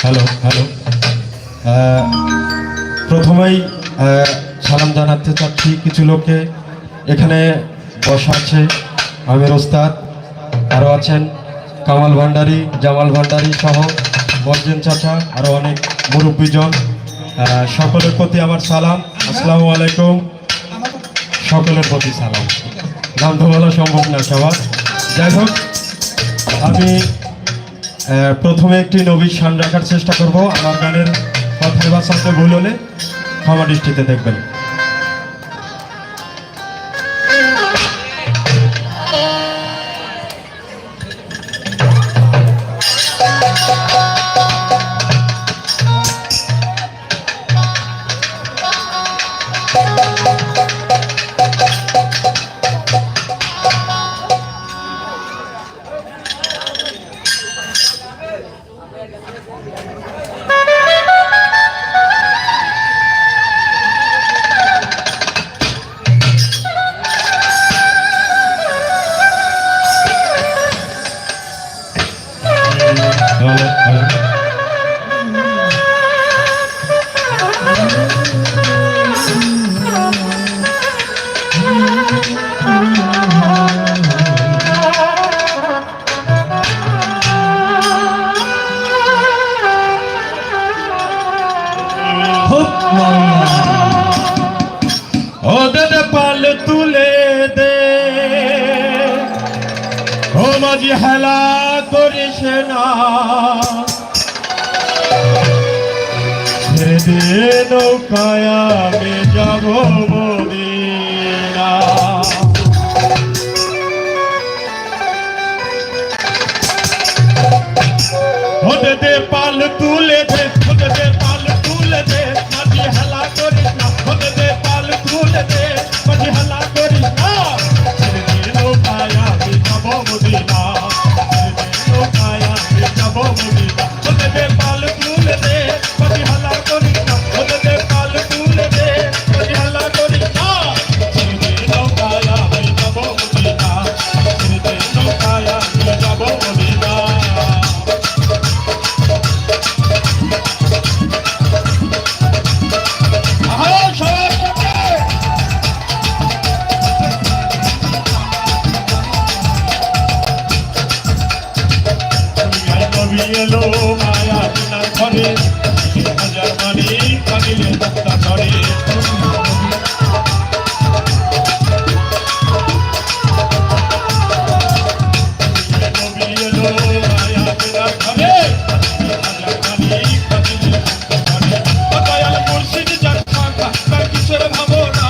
হ্যালো হ্যালো প্রথমেই সালাম জানাতে চাচ্ছি কিছু লোককে। এখানে বসা আছে আমির ওস্তাদ, আরও আছেন কামাল ভান্ডারী, জামাল ভান্ডারী সহ মর্জিন চাচা, আরও অনেক মুরব্বীজন। সকলের প্রতি আমার সালাম, আসসালামু আলাইকুম। সকলের প্রতি সালাম, নাম তো বলা সম্ভব না সবার। যাই হোক, আমি প্রথমে একটি নবীর শান রাখার চেষ্টা করব। আমার গানের কথায় বা শব্দে ভুল হলে ক্ষমা দৃষ্টিতে দেখবেন। ওদের পাল তুলে দে, ও মাঝি হেলা করিস না, ছেড়ে দে নৌকায় আমি যাব মদিনা। ওদের পাল তুলে দে, ওদের পাল তুলে দে, মাঝি হেলা করিস না, ওদের পাল তুলে দে, মাঝি হেলা করিস না, ছেড়ে দে নৌকায় আমি যাব মদিনা, ছেড়ে দে নৌকায় আমি যাব মদিনা। ওদের পাল তুলে দে, মাঝি হেলা করিস না, ওদের পাল তুলে দে, মাঝি হেলা করিস না, ছেড়ে দে নৌকায় আমি যাব মদিনা, ছেড়ে দে নৌকায় আমি যাব মদিনা। এলো মায়া বিনার ঘরে, হাজার মানি কাঁদিলে দত্তা করে। এলো মায়া বিনার ঘরে, হাজার মানি কাঁদিলে দত্তা করে। দয়াল মুর্শিদ যার থাকা তার কিসের ভাবনা,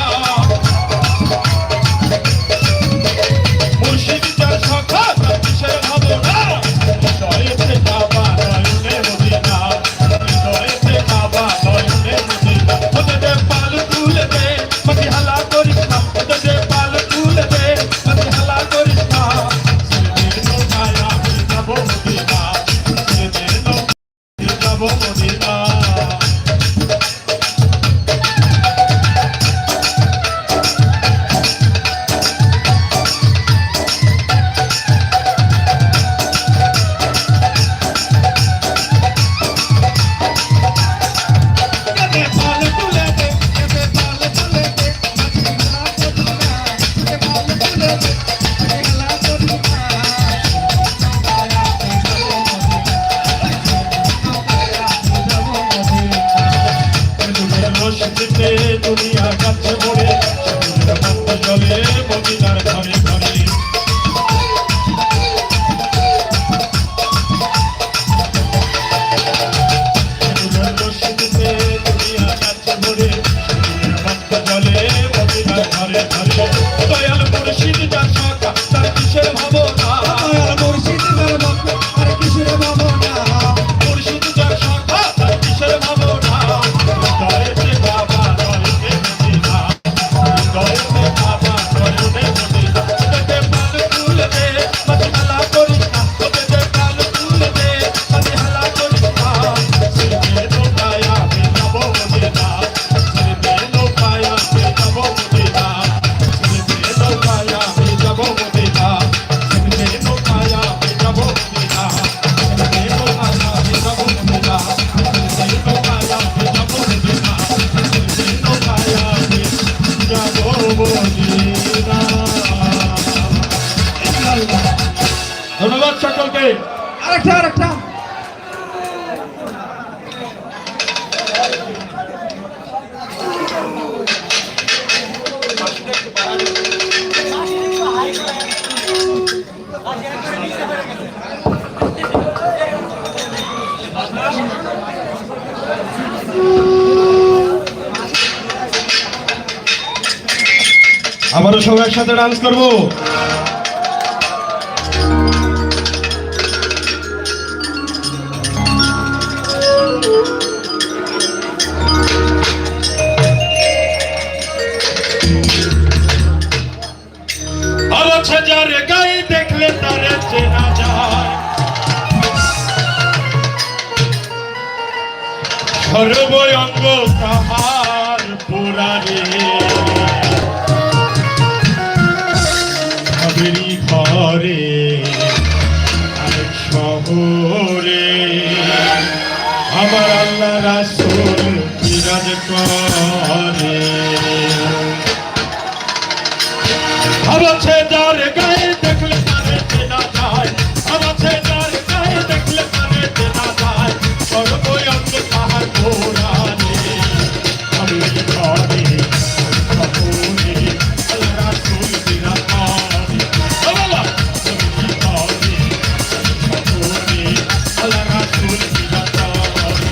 মুর্শিদ যার শাখা তার কিসের ভাবনা। হৃদয়েতে কাবা নয়নে মদিনা, হৃদয়েতে কাবা নয়নে মদিনা। ওদের পাল তুলে দে, মাঝি হালা করিস না, ওদের পাল তুলে দে, মাঝি হালা করিস না, ছেড়ে দে নৌকায় আমি যাব মদিনা, ছেড়ে দে নৌকায় যাব মদিনা। আবারও সবাই একসাথে ডান্স করবো। আচ্ছা যার গায়ে দেখলে তারে চেনা যায়, সর্বঙ্গ তাহার পুরারে, ভাবেরি ঘরে আরেক শহরে আমার আল্লাহ রাসূল বিরাজ করে। আবাছে যার গায়ে দেখলে তারে চেনা যায়, আবাছে যার গায়ে দেখলে তারে চেনা যায়, সর্বঙ্গ তাহার পুরারে ভাবেরি ঘরে শহরে আল্লাহ রাসূল বিরাজ করে। আল্লাহ রাসূল বিরাজ করে।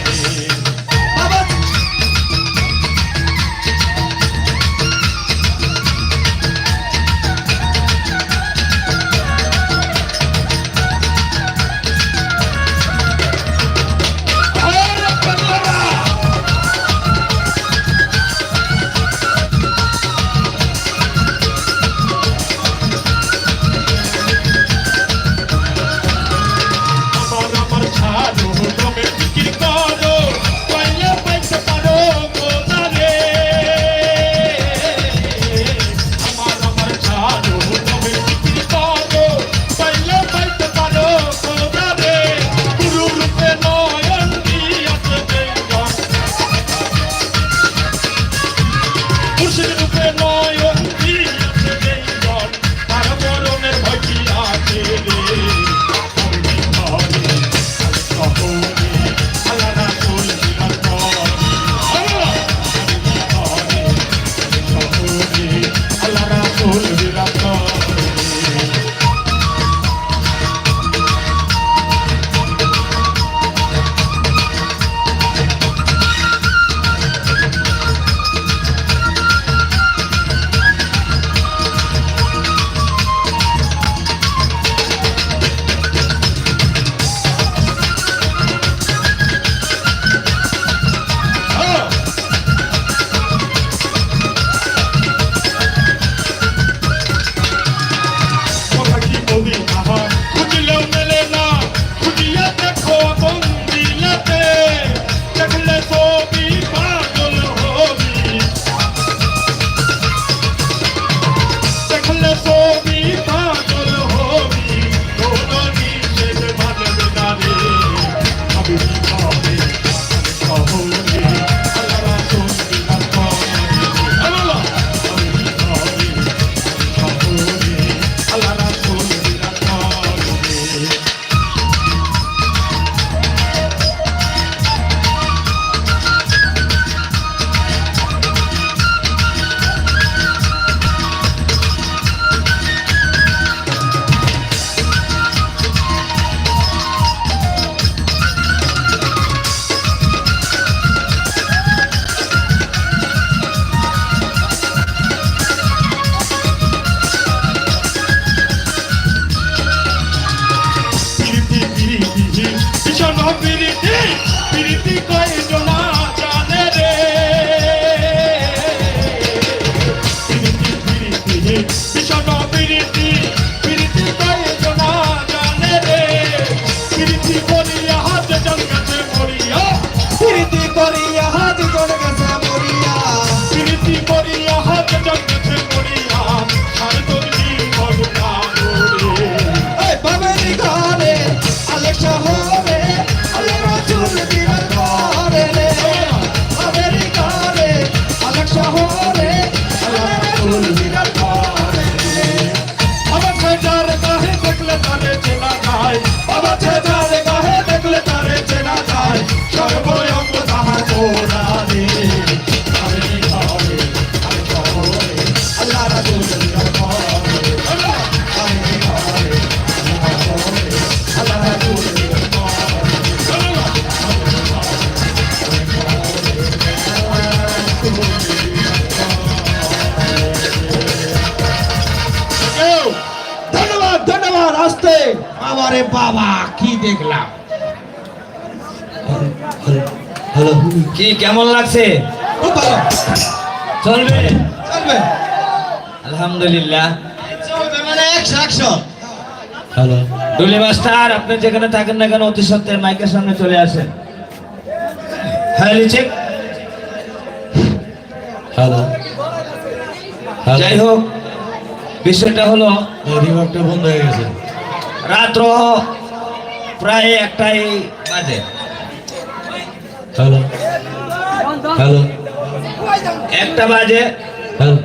ওরে বাবা কি দেখলাম! হ্যালো কি কেমন লাগছে? খুব ভালো, চলবে? চলবে। আলহামদুলিল্লাহ। মানে 100 হ্যালো ডুলি মাস্টার, আপনি যেখানে থাকেন না কেন অতি সত্ত্বে মাইকের সামনে চলে আসেন। হ্যাঁ লিচেক। হ্যালো যাই হোক, বিষয়টা হলো রিভারটা বন্ধ হয়ে গেছে। রাত্র প্রায় 1টাই বাজে। হ্যালো হ্যালো 1টা বাজে। হ্যালো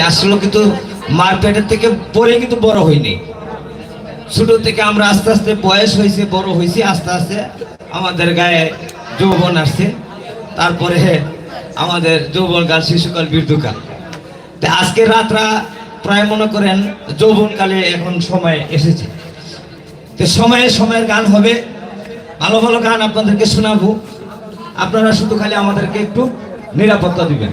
আসলে কিন্তু মারপেটের থেকে পরে কিন্তু বড় হইনি। ছোট থেকে আমরা আস্তে আস্তে বয়স হয়েছে, বড় হয়েছি, আস্তে আস্তে আমাদের গায়ে যৌবন আসছে, তারপরে আমাদের যৌবনকাল, শিশুকাল, বৃদ্ধকাল। তা আজকে রাতটা প্রায় মনে করেন যৌবনকালে এখন সময় এসেছে। তো সময়ে সময়ের গান হবে, ভালো ভালো গান আপনাদেরকে শোনাবো। আপনারা শুধু খালি আমাদেরকে একটু নিরাপত্তা দিবেন।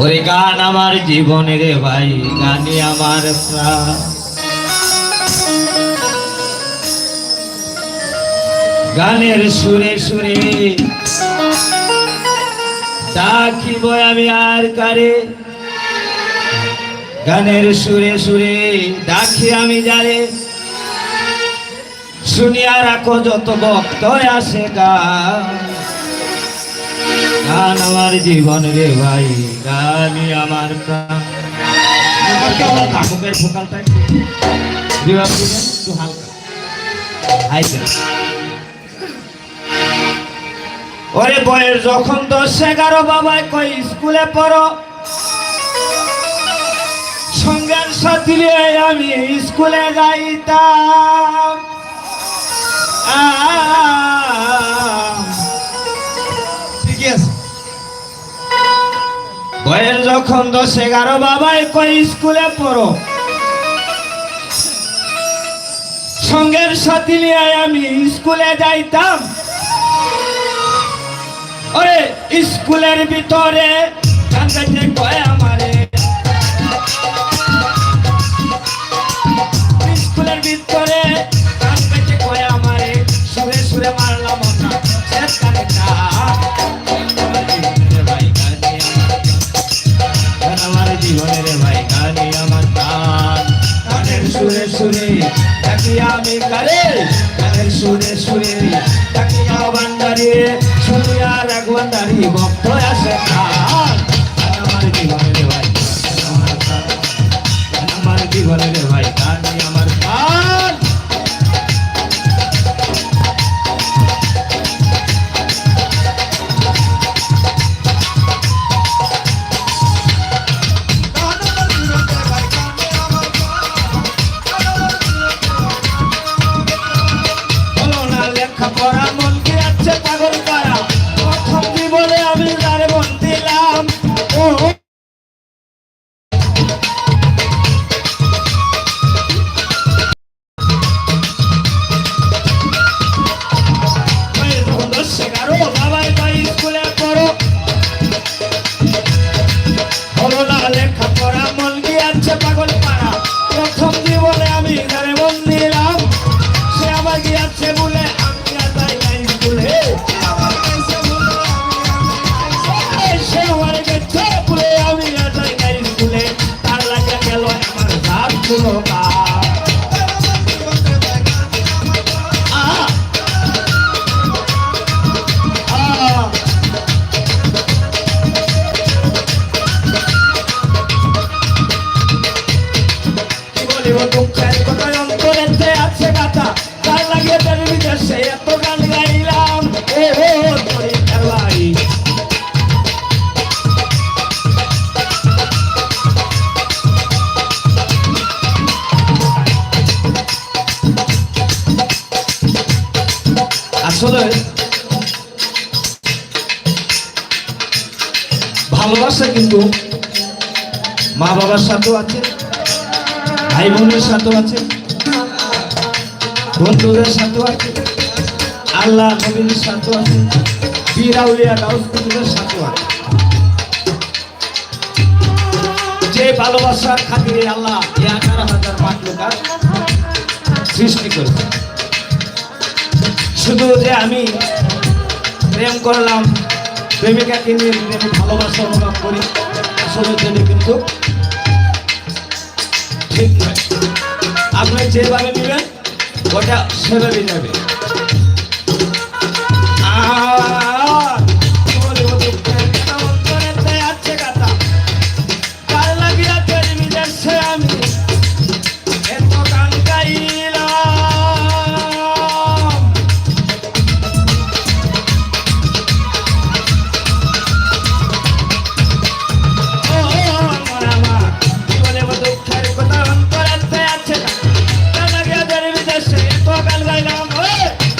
ওরে গান আমার জীবনের ভাই, গানই আমার প্রাণ। গানের সুরে সুরে ডাকিব আমি আর কারে, গানের সুরে সুরে ডাকি আমি যারে। শুনিয়া রাখো যত ভক্ত আসে গান, গান আমার জীবন রে ভাই, গানই আমার প্রাণ। আমার কাকুকের ভোকালটা একটু রিভার্ব দিবেন, একটু হালকা হাইতে। ওরে বয়স যখন 10-11 বাবাই কই স্কুলে পড়ো, সঙ্গের সাথী নিয়ে আমি স্কুলে যাইতাম। ঠিকই আছে। বয়স যখন 10-11 বাবাই কই স্কুলে পড়ো, সঙ্গের সাথী নিয়ে আমি স্কুলে যাইতাম। ওরে স্কুলের ভিতরে গান গাইতে কয় আমারে, স্কুলের ভিতরে গান গাইতে কয় আমারে। সুরে সুরে মারলাম না শেষ গানটা, আমার জীবনের ভাই, গানই আমার প্রাণ। গানের সুরে সুরে ডাকি আমি কারে, গানের সুরে সুরে ডাকি ভান্ডারি। শুনিয়া রাখ ভান্ডারি, ভক্ত আসে খান। আমার জীবনের ভাই, আমার প্রাণ। আমার জীবনের ভাই, গানই আমার প্রাণ। বলো না লেখাপড়া মন কি আছে পাগল করা, প্রথম জীবনে আমি তার বন্দি আসলে ভালোবাসা কিন্তু মা বাবার সাথেও আছে, ভাই বোনের সাথেও আছে, বন্ধুদের সাথেও আছে, আল্লাহ নবীর সাথেও আছে, পীর আউলিয়া গাউস কুতুবের সাথেও আছে। যে ভালোবাসার খাতিরে আল্লাহ 11,000 মাখলুকাত সৃষ্টি করেছে। শুধু যে আমি প্রেম করলাম, প্রেমিকাকে নিয়ে যদি আমি ভালোবাসা অনুভব করি, আসলে সেটা কিন্তু ঠিক নয়। আপনি যেভাবে নেবেন ওটা সেভাবে যাবে। আর কি বলবো, দুঃখের কথা অন্তরেতে আছে কথা, কার লাগিয়া তেরি নিজেছে আমি এত গান গাইলাম। ও আমার আমার, কি বলবো, দুঃখের কথা অন্তরেতে আছে কথা, কার লাগিয়া তেরি নিজেছে এত গান গাইলাম। ওই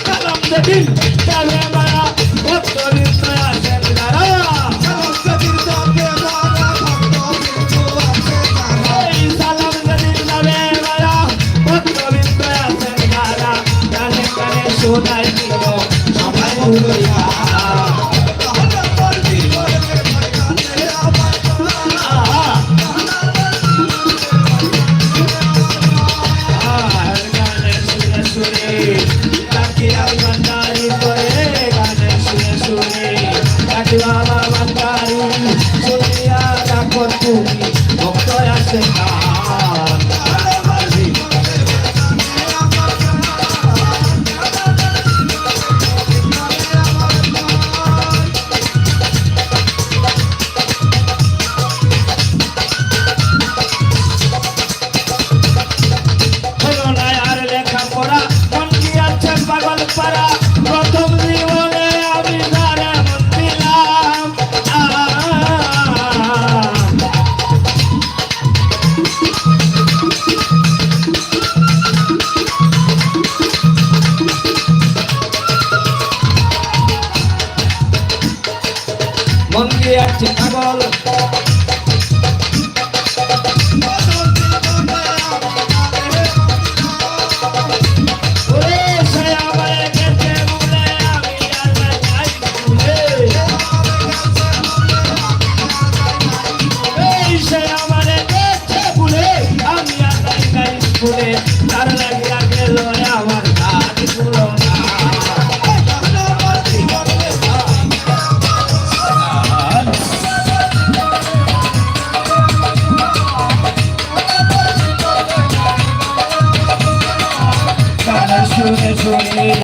সালাম দেখিন যাবে মারা ভক্ত হৃদয় আছেন যারা, ওই সালাম দেখিন যাবে মারা ভক্ত হৃদয় আছেন যারা, কানে কানে শোনাই দিল সবাই উড়িয়া। আর গানে শুনে শুনে কাকিয়া বান্দারি করে, গানে শুনে শুনে কাকি বাবা বান্দারি শুনিয়া ডাকো তুমি ভক্ত আছে কার। হলো না আর লেখাপড়া, মন কি আছে পাগল পারা, প্রথম জীবনে আমি যারে মন দিলাম। মন কি আছে পাগল